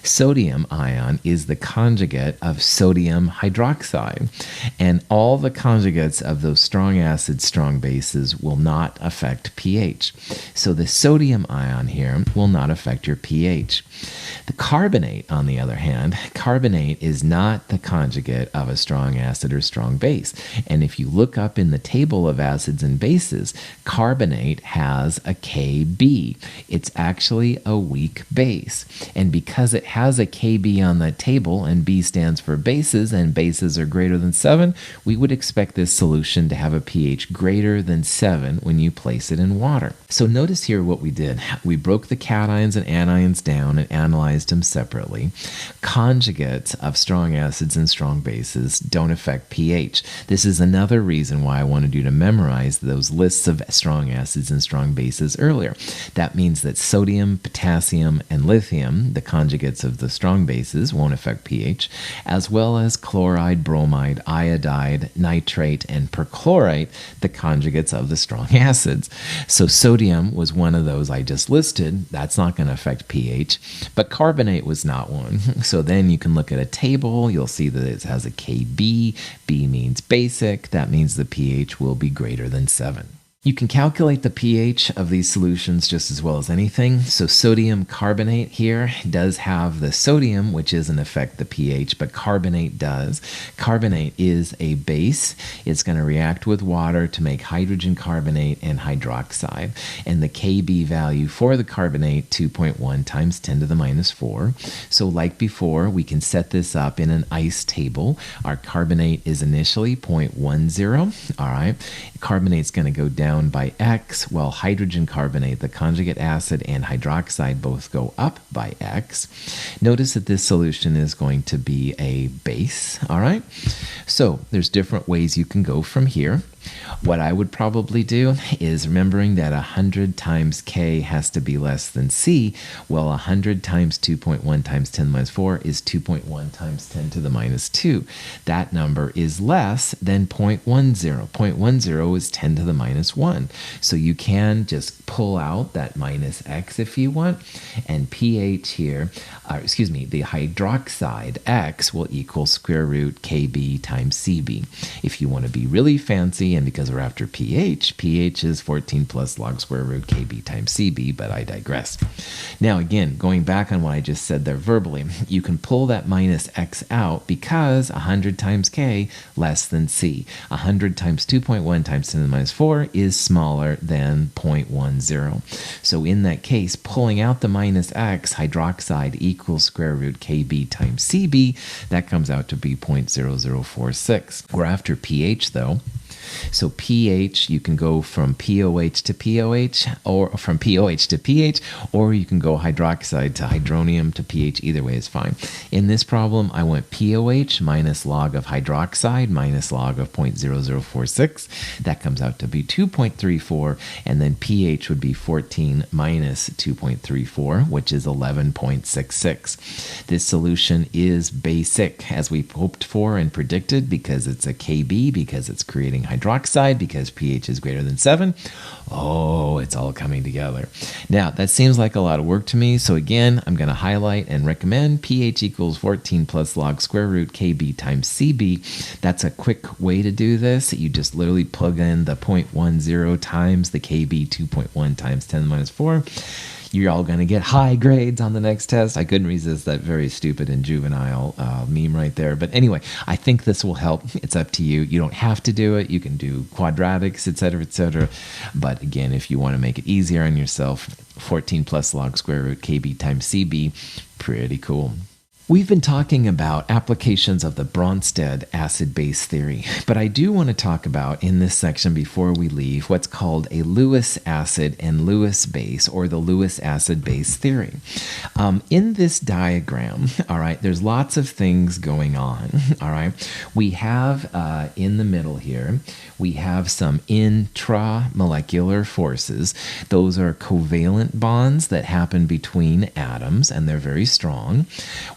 sodium ion is the conjugate of sodium hydroxide. And all the conjugates of those strong acids, strong bases will not affect pH. So the sodium ion here will not affect your pH. The carbonate, on the other hand, carbonate is not the conjugate of a strong acid or strong base. And if you look up in the table of acids and bases, carbonate has a Kb. It's actually a weak base. And because it has a Kb on that table, and B stands for bases, and bases are greater than 7, we would expect this solution to have a pH greater than 7 when you place it in water. So notice here what we did. We broke the cations and anions down and analyzed them separately. Conjugates of strong acids and strong bases don't affect pH. This is another reason why I wanted you to memorize those lists of strong acids and strong bases earlier. That means that sodium, potassium, and lithium, the conjugates of the strong bases, won't affect pH, as well as chloride, bromide, iodide, nitrate, and perchlorate, the conjugates of the strong acids. So sodium was one of those I just listed. That's not going to affect pH, but carbonate was not one. So then you can look at a table. You'll see that it has a Kb. B means basic. That means the pH will be greater than 7. You can calculate the pH of these solutions just as well as anything. So sodium carbonate here does have the sodium, which doesn't affect the pH, but carbonate does. Carbonate is a base. It's going to react with water to make hydrogen carbonate and hydroxide. And the Kb value for the carbonate, 2.1 times 10 to the minus 4. So like before, we can set this up in an ice table. Our carbonate is initially 0.10. All right. Carbonate's going to go down by X, while hydrogen carbonate, the conjugate acid, and hydroxide both go up by X. Notice that this solution is going to be a base, all right? So there's different ways you can go from here. What I would probably do is remembering that 100 times K has to be less than C. Well, 100 times 2.1 times 10 to the minus 4 is 2.1 times 10 to the minus 2. That number is less than 0.10. 0.10 is 10 to the minus 1. So you can just pull out that minus X if you want, and pH here, the hydroxide X will equal square root Kb times Cb. If you want to be really fancy, and because we're after pH, pH is 14 plus log square root Kb times Cb, but I digress. Now again, going back on what I just said there verbally, you can pull that minus X out because 100 times K less than C. 100 times 2.1 times 10 to the minus 4 is smaller than 0.10. So in that case, pulling out the minus X, hydroxide equals square root Kb times Cb. That comes out to be 0.0046. We're after pH though. So pH, you can go from POH to POH, or from POH to pH, or you can go hydroxide to hydronium to pH. Either way is fine. In this problem, I went POH minus log of hydroxide minus log of 0.0046. That comes out to be 2.34, and then pH would be 14 minus 2.34, which is 11.66. This solution is basic, as we hoped for and predicted, because it's a Kb, because it's creating hydroxide, because pH is greater than 7. Oh, it's all coming together. Now, that seems like a lot of work to me, so again, I'm going to highlight and recommend pH equals 14 plus log square root Kb times Cb. That's a quick way to do this. You just literally plug in the 0.10 times the Kb, 2.1 times 10 to the minus 4. You're all going to get high grades on the next test. I couldn't resist that very stupid and juvenile meme right there. But anyway, I think this will help. It's up to you. You don't have to do it. You can do quadratics, etc., etc. But again, if you want to make it easier on yourself, 14 plus log square root Kb times Cb, pretty cool. We've been talking about applications of the Bronsted acid-base theory, but I do want to talk about in this section before we leave what's called a Lewis acid and Lewis base, or the Lewis acid-base theory. In this diagram, all right, there's lots of things going on, all right. We have in the middle here, we have some intramolecular forces. Those are covalent bonds that happen between atoms, and they're very strong.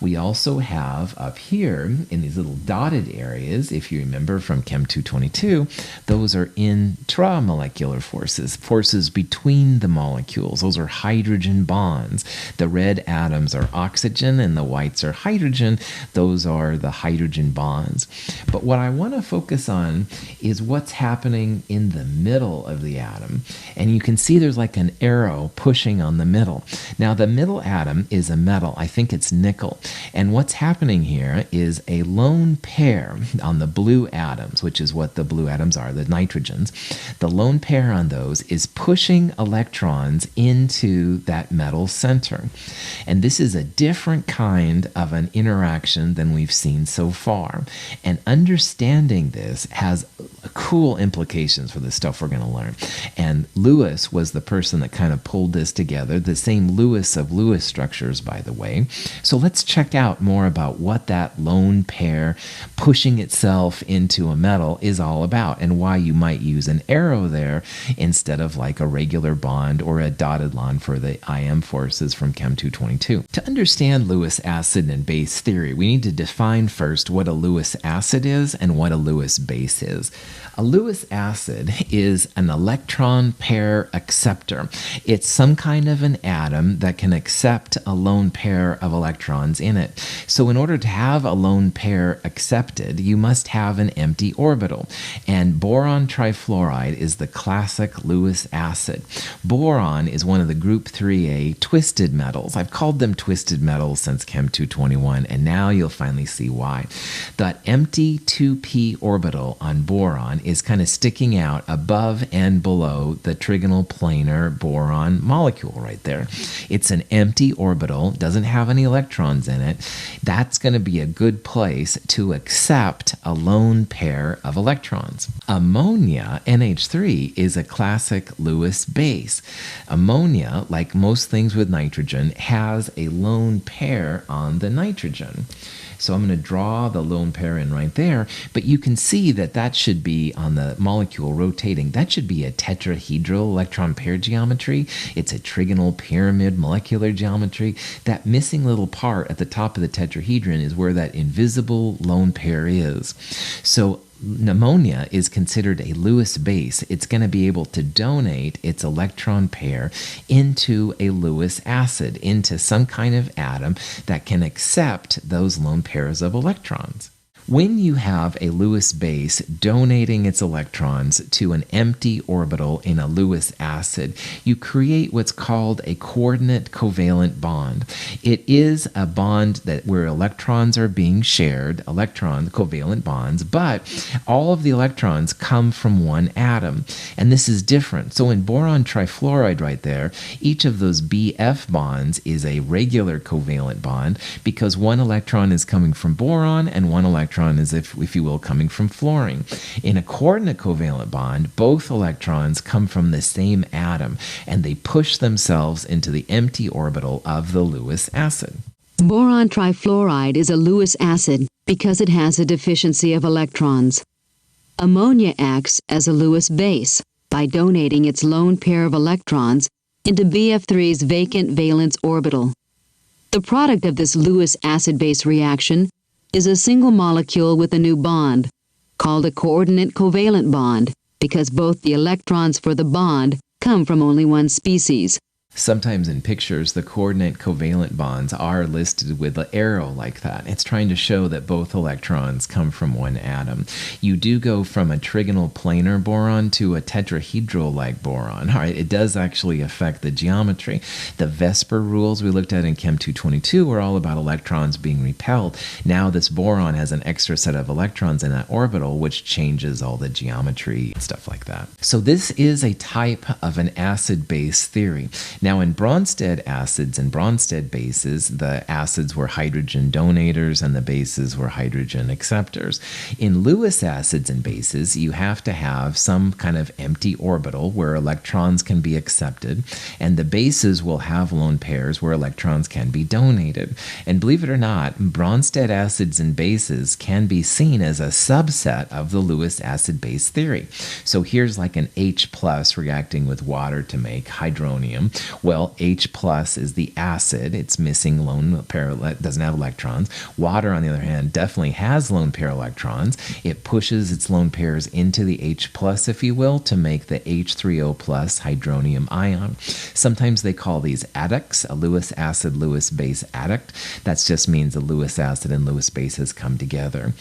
We also have up here in these little dotted areas, if you remember from Chem 222, those are intramolecular forces, forces between the molecules. Those are hydrogen bonds. The red atoms are oxygen and the whites are hydrogen. Those are the hydrogen bonds. But what I want to focus on is what's happening in the middle of the atom. And you can see there's like an arrow pushing on the middle. Now the middle atom is a metal. I think it's nickel. And what's happening here is a lone pair on the blue atoms, which is what the blue atoms are, the nitrogens. The lone pair on those is pushing electrons into that metal center. And this is a different kind of an interaction than we've seen so far. And understanding this has cool implications for the stuff we're going to learn. And Lewis was the person that kind of pulled this together, the same Lewis of Lewis structures, by the way. So let's check out more about what that lone pair pushing itself into a metal is all about, and why you might use an arrow there instead of like a regular bond or a dotted line for the IM forces from Chem 222. To understand Lewis acid and base theory, we need to define first what a Lewis acid is and what a Lewis base is. A Lewis acid is an electron pair acceptor. It's some kind of an atom that can accept a lone pair of electrons in it. So in order to have a lone pair accepted, you must have an empty orbital. And boron trifluoride is the classic Lewis acid. Boron is one of the group 3A twisted metals. I've called them twisted metals since Chem 221, and now you'll finally see why. That empty 2p orbital on boron is kind of sticking out above and below the trigonal planar boron molecule right there. It's an empty orbital, doesn't have any electrons in it. That's going to be a good place to accept a lone pair of electrons. Ammonia, NH3, is a classic Lewis base. Ammonia, like most things with nitrogen, has a lone pair on the nitrogen. So I'm going to draw the lone pair in right there, but you can see that that should be on the molecule rotating. That should be a tetrahedral electron pair geometry. It's a trigonal pyramid molecular geometry. That missing little part at the top of the tetrahedron is where that invisible lone pair is. So ammonia is considered a Lewis base. It's going to be able to donate its electron pair into a Lewis acid, into some kind of atom that can accept those lone pairs of electrons. When you have a Lewis base donating its electrons to an empty orbital in a Lewis acid, you create what's called a coordinate covalent bond. It is a bond where electrons are being shared, covalent bonds, but all of the electrons come from one atom, and this is different. So in boron trifluoride right there, each of those BF bonds is a regular covalent bond because one electron is coming from boron and one electron is, if you will, coming from fluorine. In a coordinate covalent bond, both electrons come from the same atom, and they push themselves into the empty orbital of the Lewis acid.
Boron trifluoride is a Lewis acid because it has a deficiency of electrons. Ammonia acts as a Lewis base by donating its lone pair of electrons into BF3's vacant valence orbital. The product of this Lewis acid-base reaction is a single molecule with a new bond, called a coordinate covalent bond, because both the electrons for the bond come from only one species.
Sometimes in pictures, the coordinate covalent bonds are listed with an arrow like that. It's trying to show that both electrons come from one atom. You do go from a trigonal planar boron to a tetrahedral-like boron. All right, it does actually affect the geometry. The Vesper rules we looked at in Chem 222 were all about electrons being repelled. Now this boron has an extra set of electrons in that orbital, which changes all the geometry and stuff like that. So this is a type of an acid-base theory. Now, in Bronsted acids and Bronsted bases, the acids were hydrogen donators and the bases were hydrogen acceptors. In Lewis acids and bases, you have to have some kind of empty orbital where electrons can be accepted, and the bases will have lone pairs where electrons can be donated. And believe it or not, Bronsted acids and bases can be seen as a subset of the Lewis acid-base theory. So here's like an H plus reacting with water to make hydronium. Well, H plus is the acid. It's missing lone pair, doesn't have electrons. Water, on the other hand, definitely has lone pair electrons. It pushes its lone pairs into the H plus, if you will, to make the H3O plus hydronium ion. Sometimes they call these adducts, a Lewis acid, Lewis base adduct. That just means the Lewis acid and Lewis bases come together.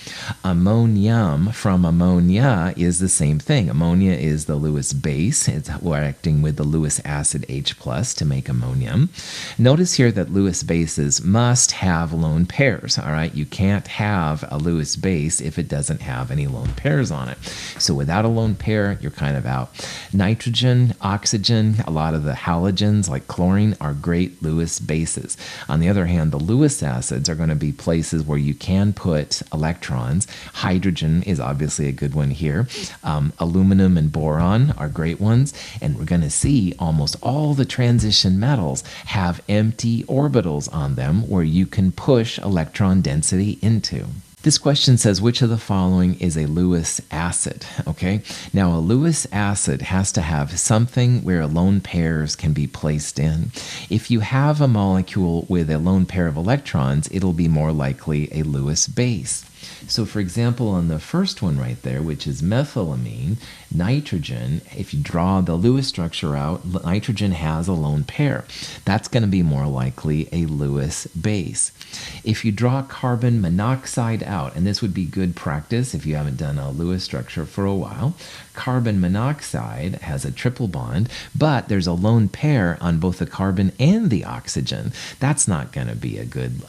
Ammonium from ammonia is the same thing. Ammonia is the Lewis base. It's reacting with the Lewis acid H plus. plus to make ammonium. Notice here that Lewis bases must have lone pairs, all right? You can't have a Lewis base if it doesn't have any lone pairs on it. So without a lone pair, you're kind of out. Nitrogen, oxygen, a lot of the halogens like chlorine are great Lewis bases. On the other hand, the Lewis acids are going to be places where you can put electrons. Hydrogen is obviously a good one here. Aluminum and boron are great ones. And we're going to see almost all the transition metals have empty orbitals on them where you can push electron density into. This question says, which of the following is a Lewis acid? Okay, now a Lewis acid has to have something where lone pairs can be placed in. If you have a molecule with a lone pair of electrons, it'll be more likely a Lewis base. So for example, on the first one right there, which is methylamine, nitrogen, if you draw the Lewis structure out, nitrogen has a lone pair. That's going to be more likely a Lewis base. If you draw carbon monoxide out, and this would be good practice if you haven't done a Lewis structure for a while, carbon monoxide has a triple bond, but there's a lone pair on both the carbon and the oxygen. That's not going to be a good,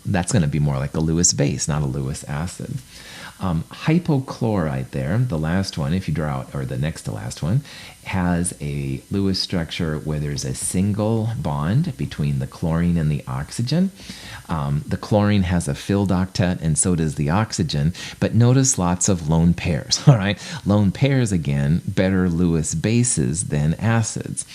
that's going to be more like a Lewis base, not a Lewis acid. Hypochlorite there, the last one, if you draw out, or the next to last one, has a Lewis structure where there's a single bond between the chlorine and the oxygen. The chlorine has a filled octet, and so does the oxygen, but notice lots of lone pairs, all right? Lone pairs, again, better Lewis bases than acids.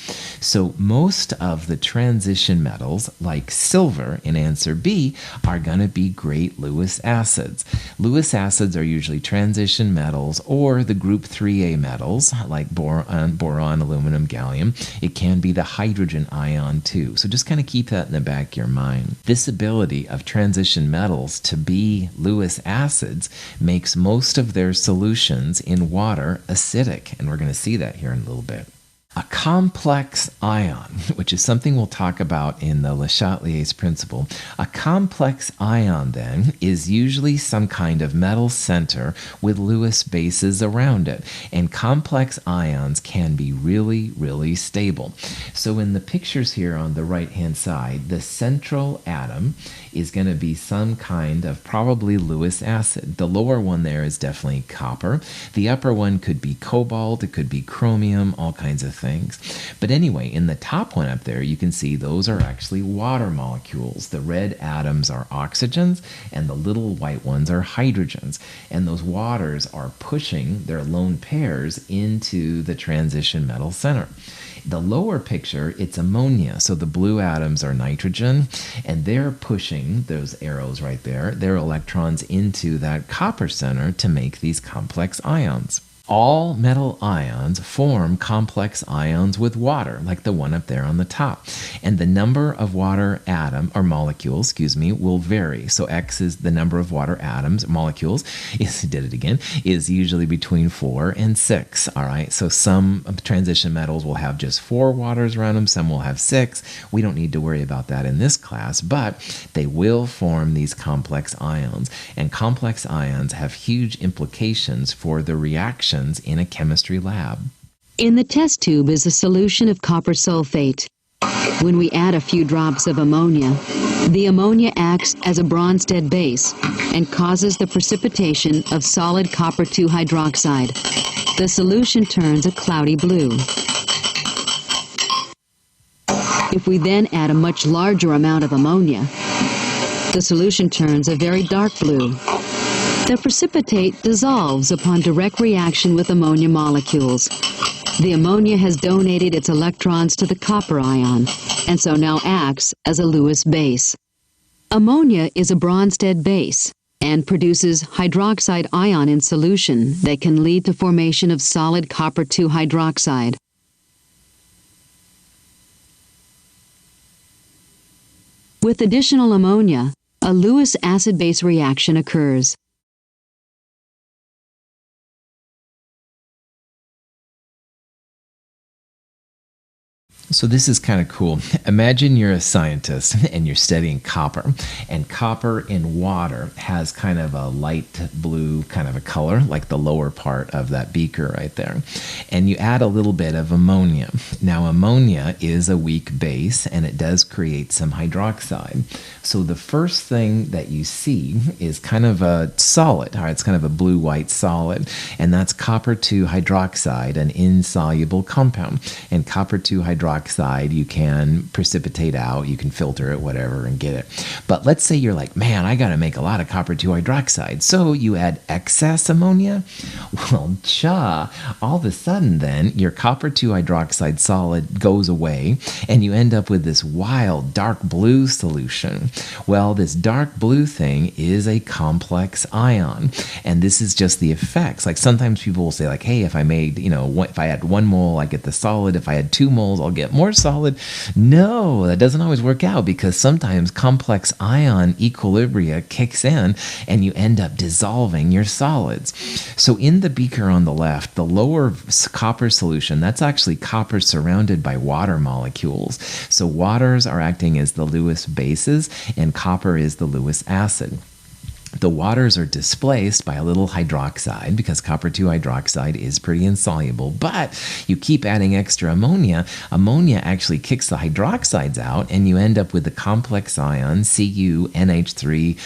So most of the transition metals, like silver in answer B, are going to be great Lewis acids. Lewis acids are usually transition metals or the group 3A metals, like boron, aluminum, gallium. It can be the hydrogen ion too. So just kind of keep that in the back of your mind. This ability of transition metals to be Lewis acids makes most of their solutions in water acidic, and we're going to see that here in a little bit. A complex ion, which is something we'll talk about in the Le Chatelier's principle. A complex ion, then, is usually some kind of metal center with Lewis bases around it. And complex ions can be really, really stable. So in the pictures here on the right-hand side, the central atom is going to be some kind of probably Lewis acid. The lower one there is definitely copper. The upper one could be cobalt, it could be chromium, all kinds of things. But anyway, in the top one up there, you can see those are actually water molecules. The red atoms are oxygens, and the little white ones are hydrogens. And those waters are pushing their lone pairs into the transition metal center. The lower picture, it's ammonia. So the blue atoms are nitrogen, and they're pushing those arrows right there, their electrons into that copper center to make these complex ions. All metal ions form complex ions with water, like the one up there on the top. And the number of water molecules, will vary. So X is the number of water atoms, molecules, is usually between 4 and 6, all right? So some transition metals will have just 4 waters around them, some will have 6. We don't need to worry about that in this class, but they will form these complex ions. And complex ions have huge implications for the reaction in a chemistry lab.
In the test tube is a solution of copper sulfate. When we add a few drops of ammonia, the ammonia acts as a Bronsted base and causes the precipitation of solid copper 2 hydroxide. The solution turns a cloudy blue. If we then add a much larger amount of ammonia, the solution turns a very dark blue. The precipitate dissolves upon direct reaction with ammonia molecules. The ammonia has donated its electrons to the copper ion, and so now acts as a Lewis base. Ammonia is a Bronsted base and produces hydroxide ion in solution that can lead to formation of solid copper 2 hydroxide. With additional ammonia, a Lewis acid-base reaction occurs.
So this is kind of cool. Imagine you're a scientist and you're studying copper, and copper in water has kind of a light blue kind of a color, like the lower part of that beaker right there. And you add a little bit of ammonia. Now, ammonia is a weak base, and it does create some hydroxide. So the first thing that you see is kind of a solid. All right, it's kind of a blue-white solid, and that's copper 2 hydroxide, an insoluble compound. And copper 2 hydroxide you can precipitate out, you can filter it, whatever, and get it. But let's say you're like, man, I got to make a lot of copper 2 hydroxide. So you add excess ammonia. Well, all of a sudden then your copper 2 hydroxide solid goes away, and you end up with this wild dark blue solution. Well, this dark blue thing is a complex ion, and this is just the effects. Like sometimes people will say like, hey, if I made, if I had 1 mole, I get the solid. If I had 2 moles, I'll get more solid. No, that doesn't always work out, because sometimes complex ion equilibria kicks in and you end up dissolving your solids. So in the beaker on the left, the lower copper solution, that's actually copper surrounded by water molecules. So waters are acting as the Lewis bases, and copper is the Lewis acid. The waters are displaced by a little hydroxide, because copper 2 hydroxide is pretty insoluble, but you keep adding extra ammonia. Ammonia actually kicks the hydroxides out, and you end up with the complex ion CuNH3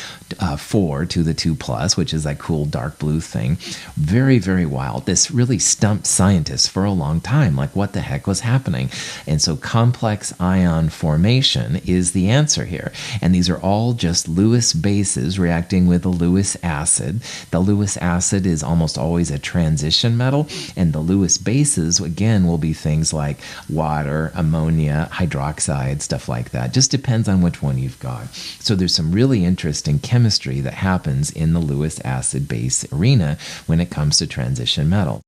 4 to the 2 plus, which is that cool dark blue thing. Very, very wild. This really stumped scientists for a long time, like what the heck was happening? And so complex ion formation is the answer here. And these are all just Lewis bases reacting with the Lewis acid. The Lewis acid is almost always a transition metal, and the Lewis bases, again, will be things like water, ammonia, hydroxide, stuff like that. Just depends on which one you've got. So there's some really interesting chemistry that happens in the Lewis acid base arena when it comes to transition metal.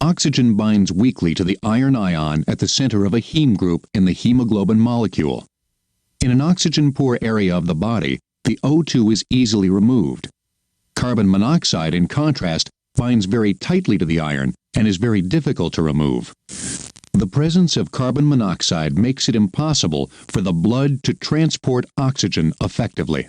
Oxygen binds weakly to the iron ion at the center of a heme group in the hemoglobin molecule. In an oxygen-poor area of the body, the O2 is easily removed. Carbon monoxide, in contrast, binds very tightly to the iron and is very difficult to remove. The presence of carbon monoxide makes it impossible for the blood to transport oxygen effectively.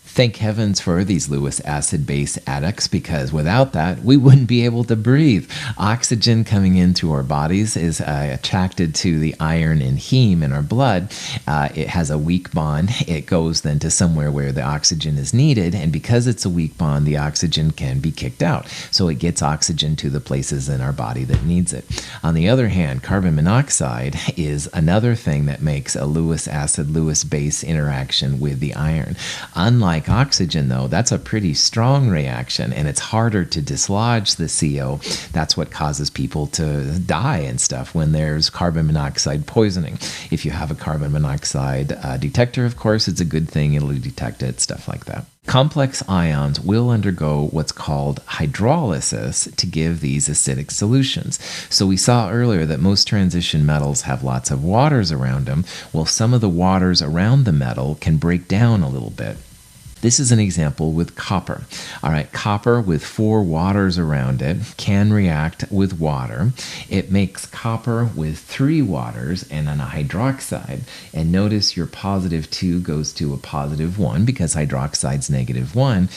Thank heavens for these Lewis acid base adducts, because without that, we wouldn't be able to breathe. Oxygen coming into our bodies is attracted to the iron in heme in our blood. It has a weak bond. It goes then to somewhere where the oxygen is needed, and because it's a weak bond, the oxygen can be kicked out. So it gets oxygen to the places in our body that needs it. On the other hand, carbon monoxide is another thing that makes a Lewis acid Lewis base interaction with the iron. Unlike oxygen, though, that's a pretty strong reaction, and it's harder to dislodge the CO. That's what causes people to die and stuff when there's carbon monoxide poisoning. If you have a carbon monoxide detector, of course, it's a good thing. It'll detect it, stuff like that. Complex ions will undergo what's called hydrolysis to give these acidic solutions. So we saw earlier that most transition metals have lots of waters around them. Well, some of the waters around the metal can break down a little bit. This is an example with copper. All right, copper with 4 waters around it can react with water. It makes copper with 3 waters and then a hydroxide. And notice your positive 2 goes to a positive 1 because hydroxide's negative 1.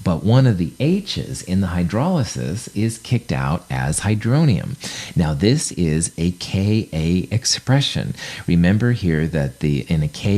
But one of the H's in the hydrolysis is kicked out as hydronium. Now this is a Ka expression. Remember here that in a Ka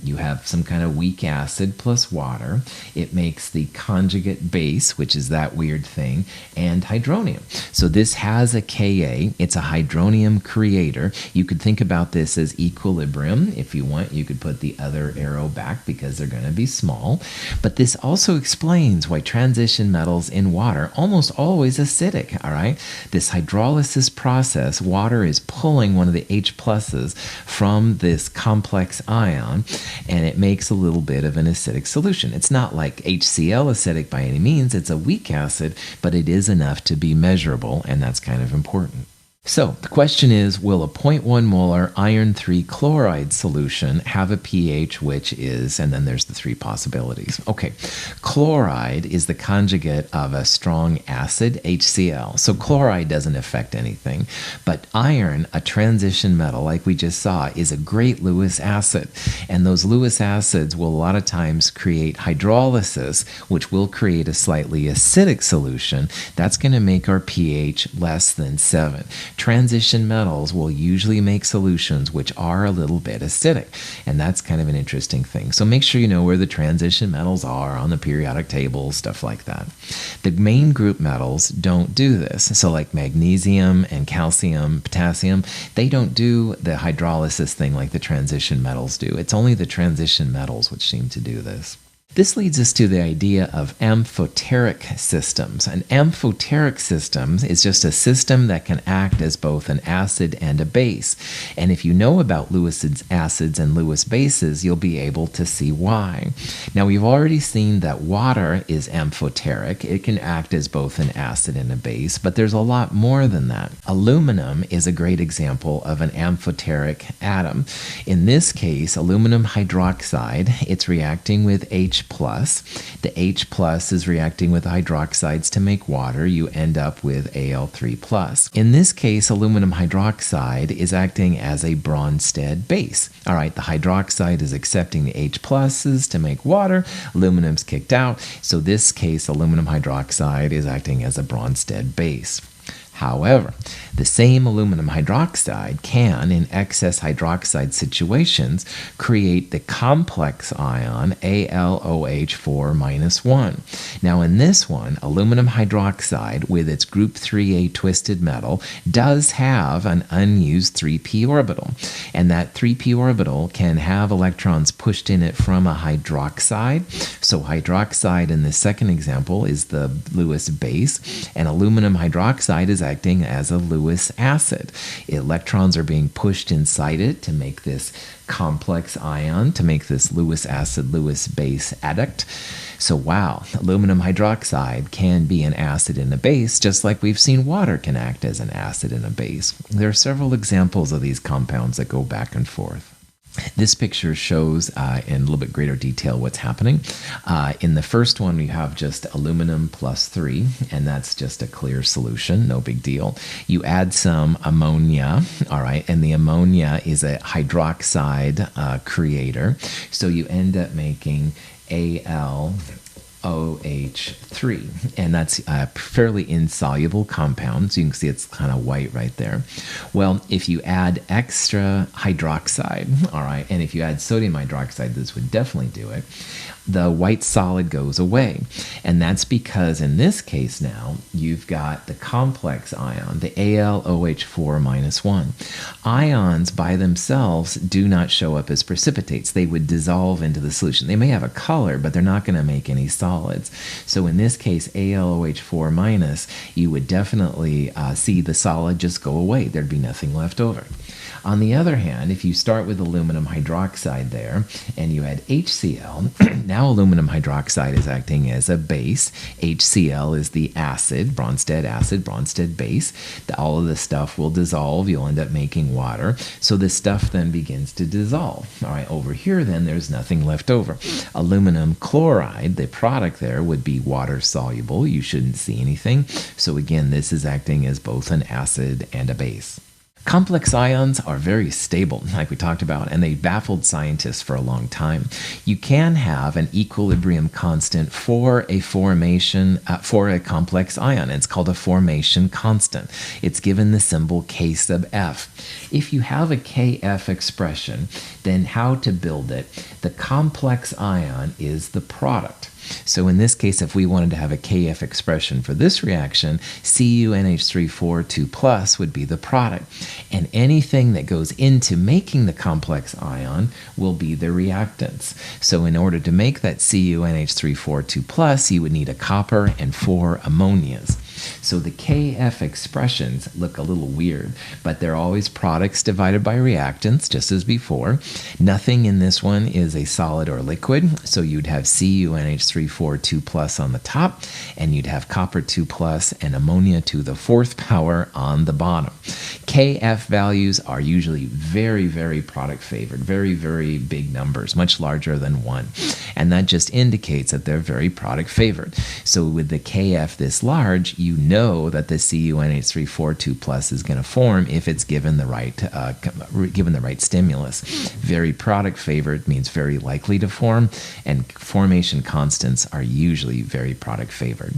you have some kind of weak acid plus water. It makes the conjugate base, which is that weird thing, and hydronium. So this has a Ka. It's a hydronium creator. You could think about this as equilibrium. If you want, you could put the other arrow back because they're going to be small. But this also explains why transition metals in water almost always acidic, all right? This hydrolysis process, water is pulling one of the H pluses from this complex ion, and it makes a little bit of an acidic solution. It's not like HCl acidic by any means. It's a weak acid, but it is enough to be measurable, and that's kind of important. So the question is, will a 0.1 molar iron 3 chloride solution have a pH which is, and then there's the three possibilities. Okay, chloride is the conjugate of a strong acid, HCl. So chloride doesn't affect anything. But iron, a transition metal like we just saw, is a great Lewis acid. And those Lewis acids will a lot of times create hydrolysis, which will create a slightly acidic solution. That's going to make our pH less than 7. Transition metals will usually make solutions which are a little bit acidic, and that's kind of an interesting thing. So make sure you know where the transition metals are on the periodic table, stuff like that. The main group metals don't do this. So like magnesium and calcium, potassium, they don't do the hydrolysis thing like the transition metals do. It's only the transition metals which seem to do this. This leads us to the idea of amphoteric systems. An amphoteric system is just a system that can act as both an acid and a base. And if you know about Lewis acids and Lewis bases, you'll be able to see why. Now, we've already seen that water is amphoteric. It can act as both an acid and a base, but there's a lot more than that. Aluminum is a great example of an amphoteric atom. In this case, aluminum hydroxide, it's reacting with H+. The H+ is reacting with hydroxides to make water. You end up with Al3+. In this case, aluminum hydroxide is acting as a Bronsted base. All right, the hydroxide is accepting the H+ to make water. Aluminum's kicked out. So this case, aluminum hydroxide is acting as a Bronsted base. However, the same aluminum hydroxide can, in excess hydroxide situations, create the complex ion AlOH4-1. Now in this one, aluminum hydroxide with its group 3A twisted metal does have an unused 3p orbital. And that 3p orbital can have electrons pushed in it from a hydroxide. So hydroxide in the second example is the Lewis base, and aluminum hydroxide is acting as a Lewis acid. Electrons are being pushed inside it to make this complex ion, to make this Lewis acid, Lewis base adduct. So wow, aluminum hydroxide can be an acid and a base, just like we've seen water can act as an acid and a base. There are several examples of these compounds that go back and forth. This picture shows in a little bit greater detail what's happening. In the first one, we have just aluminum plus 3, and that's just a clear solution, no big deal. You add some ammonia, all right, and the ammonia is a hydroxide creator, so you end up making AlOH3, and that's a fairly insoluble compound, so you can see it's kind of white right there. Well, if you add extra hydroxide, all right, and if you add sodium hydroxide, this would definitely do it, the white solid goes away. And that's because in this case now, you've got the complex ion, the AlOH4-1. Ions by themselves do not show up as precipitates. They would dissolve into the solution. They may have a color, but they're not going to make any solids. So in this case, AlOH4-, you would definitely see the solid just go away. There'd be nothing left over. On the other hand, if you start with aluminum hydroxide there and you add HCl, now aluminum hydroxide is acting as a base. HCl is the acid, Bronsted base. All of this stuff will dissolve. You'll end up making water. So this stuff then begins to dissolve. All right, over here then there's nothing left over. Aluminum chloride, the product there, would be water soluble. You shouldn't see anything. So again, this is acting as both an acid and a base. Complex ions are very stable, like we talked about, and they baffled scientists for a long time. You can have an equilibrium constant for a formation, for a complex ion. It's called a formation constant. It's given the symbol K sub F. If you have a KF expression, then how to build it? The complex ion is the product. So in this case, if we wanted to have a KF expression for this reaction, CuNH3,4,2+ would be the product. And anything that goes into making the complex ion will be the reactants. So in order to make that CuNH3,4,2+, you would need a copper and 4 ammonias. So the KF expressions look a little weird, but they're always products divided by reactants, just as before. Nothing in this one is a solid or liquid, so you'd have CuNH3,4,2+ on the top, and you'd have copper 2+ and ammonia to the 4th power on the bottom. KF values are usually very, very product favored, very, very big numbers, much larger than 1. And that just indicates that they're very product favored. So with the KF this large, you know that the CuNH342 plus is going to form if it's given the right stimulus. Very product favored means very likely to form, and formation constants are usually very product favored.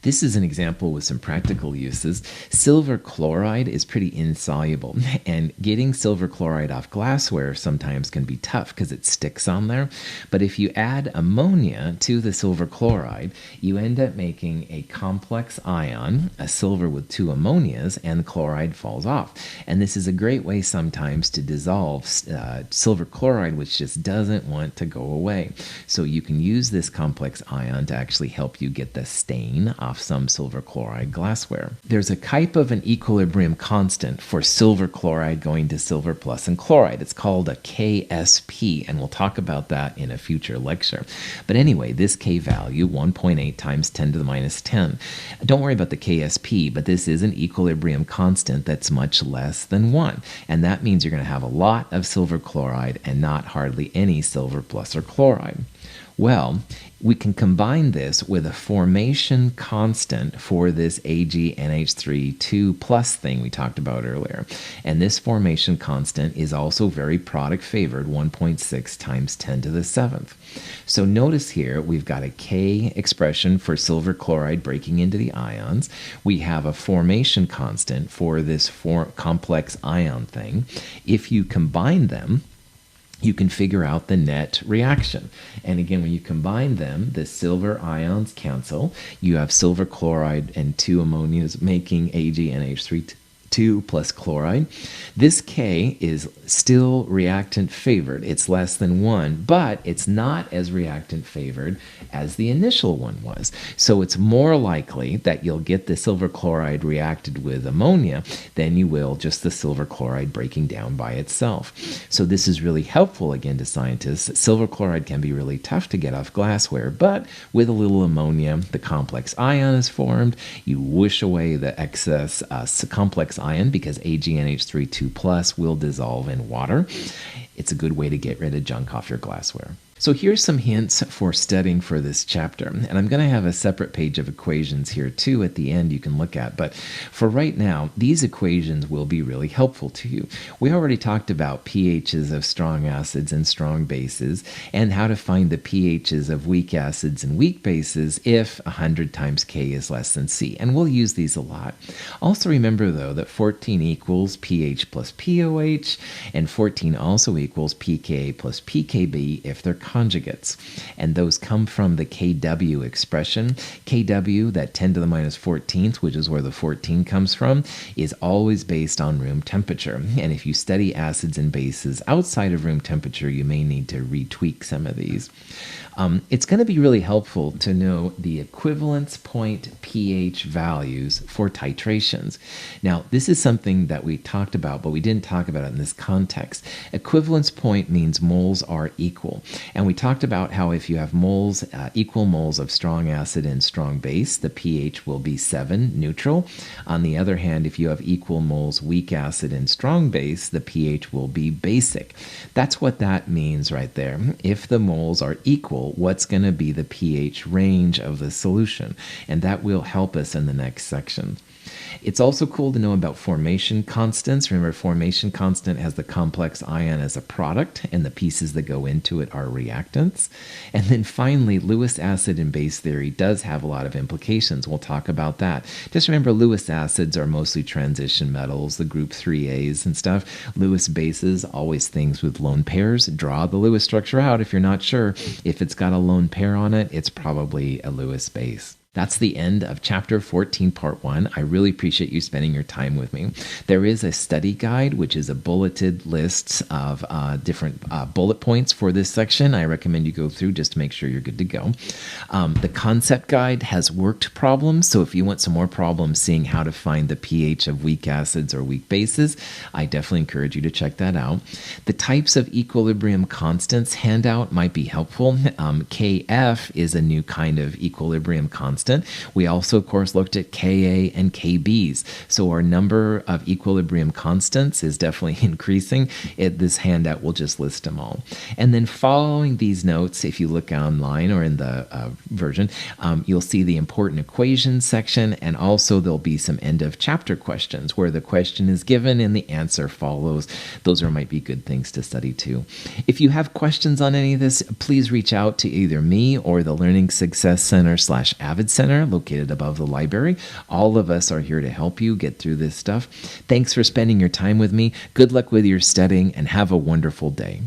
This is an example with some practical uses. Silver chloride is pretty insoluble, and getting silver chloride off glassware sometimes can be tough because it sticks on there. But if you add ammonia to the silver chloride, you end up making a complex ion, a silver with 2 ammonias, and the chloride falls off. And this is a great way sometimes to dissolve silver chloride, which just doesn't want to go away. So you can use this complex ion to actually help you get the stain off some silver chloride glassware. There's a type of an equilibrium constant for silver chloride going to silver plus and chloride. It's called a KSP, and we'll talk about that in a future lecture. But anyway, this K value, 1.8 times 10 to the minus 10. Don't worry about the KSP, but this is an equilibrium constant that's much less than 1. And that means you're going to have a lot of silver chloride and not hardly any silver plus or chloride. Well, we can combine this with a formation constant for this AgNH3 plus thing we talked about earlier. And this formation constant is also very product favored, 1.6 times 10 to the 7th. So notice here we've got a K expression for silver chloride breaking into the ions. We have a formation constant for this complex ion thing. If you combine them, you can figure out the net reaction. And again, when you combine them, the silver ions cancel. You have silver chloride and 2 ammonias making AgNH3 plus chloride. This K is still reactant favored. It's less than 1, but it's not as reactant favored as the initial one was. So it's more likely that you'll get the silver chloride reacted with ammonia than you will just the silver chloride breaking down by itself. So this is really helpful again to scientists. Silver chloride can be really tough to get off glassware, but with a little ammonia, the complex ion is formed. You wish away the excess complex ion because AgNH3 plus will dissolve in water. It's a good way to get rid of junk off your glassware. So here's some hints for studying for this chapter. And I'm going to have a separate page of equations here too at the end you can look at. But for right now, these equations will be really helpful to you. We already talked about pHs of strong acids and strong bases and how to find the pHs of weak acids and weak bases if 100 times K is less than C. And we'll use these a lot. Also remember though that 14 equals pH plus pOH, and 14 also equals pKa plus pKb if they're conjugates. And those come from the Kw expression. Kw, that 10 to the minus 14th, which is where the 14 comes from, is always based on room temperature. And if you study acids and bases outside of room temperature, you may need to retweak some of these. It's going to be really helpful to know the equivalence point pH values for titrations. Now, this is something that we talked about, but we didn't talk about it in this context. Equivalence point means moles are equal. And we talked about how if you have moles, equal moles of strong acid and strong base, the pH will be 7, neutral. On the other hand, if you have equal moles weak acid and strong base, the pH will be basic. That's what that means right there. If the moles are equal, what's going to be the pH range of the solution? And that will help us in the next section. It's also cool to know about formation constants. Remember, formation constant has the complex ion as a product, and the pieces that go into it are reactants. And then finally, Lewis acid and base theory does have a lot of implications. We'll talk about that. Just remember, Lewis acids are mostly transition metals, the group 3As and stuff. Lewis bases, always things with lone pairs. Draw the Lewis structure out if you're not sure. If it's got a lone pair on it, it's probably a Lewis base. That's the end of Chapter 14, Part 1. I really appreciate you spending your time with me. There is a study guide, which is a bulleted list of different bullet points for this section. I recommend you go through just to make sure you're good to go. The concept guide has worked problems, so if you want some more problems seeing how to find the pH of weak acids or weak bases, I definitely encourage you to check that out. The types of equilibrium constants handout might be helpful. Kf is a new kind of equilibrium constant constant. We also, of course, looked at Ka and Kb's. So our number of equilibrium constants is definitely increasing. This handout will just list them all. And then following these notes, if you look online or in the version, you'll see the important equations section, and also there'll be some end of chapter questions where the question is given and the answer follows. Those might be good things to study too. If you have questions on any of this, please reach out to either me or the Learning Success Center /Avid Center located above the library. All of us are here to help you get through this stuff. Thanks for spending your time with me. Good luck with your studying and have a wonderful day.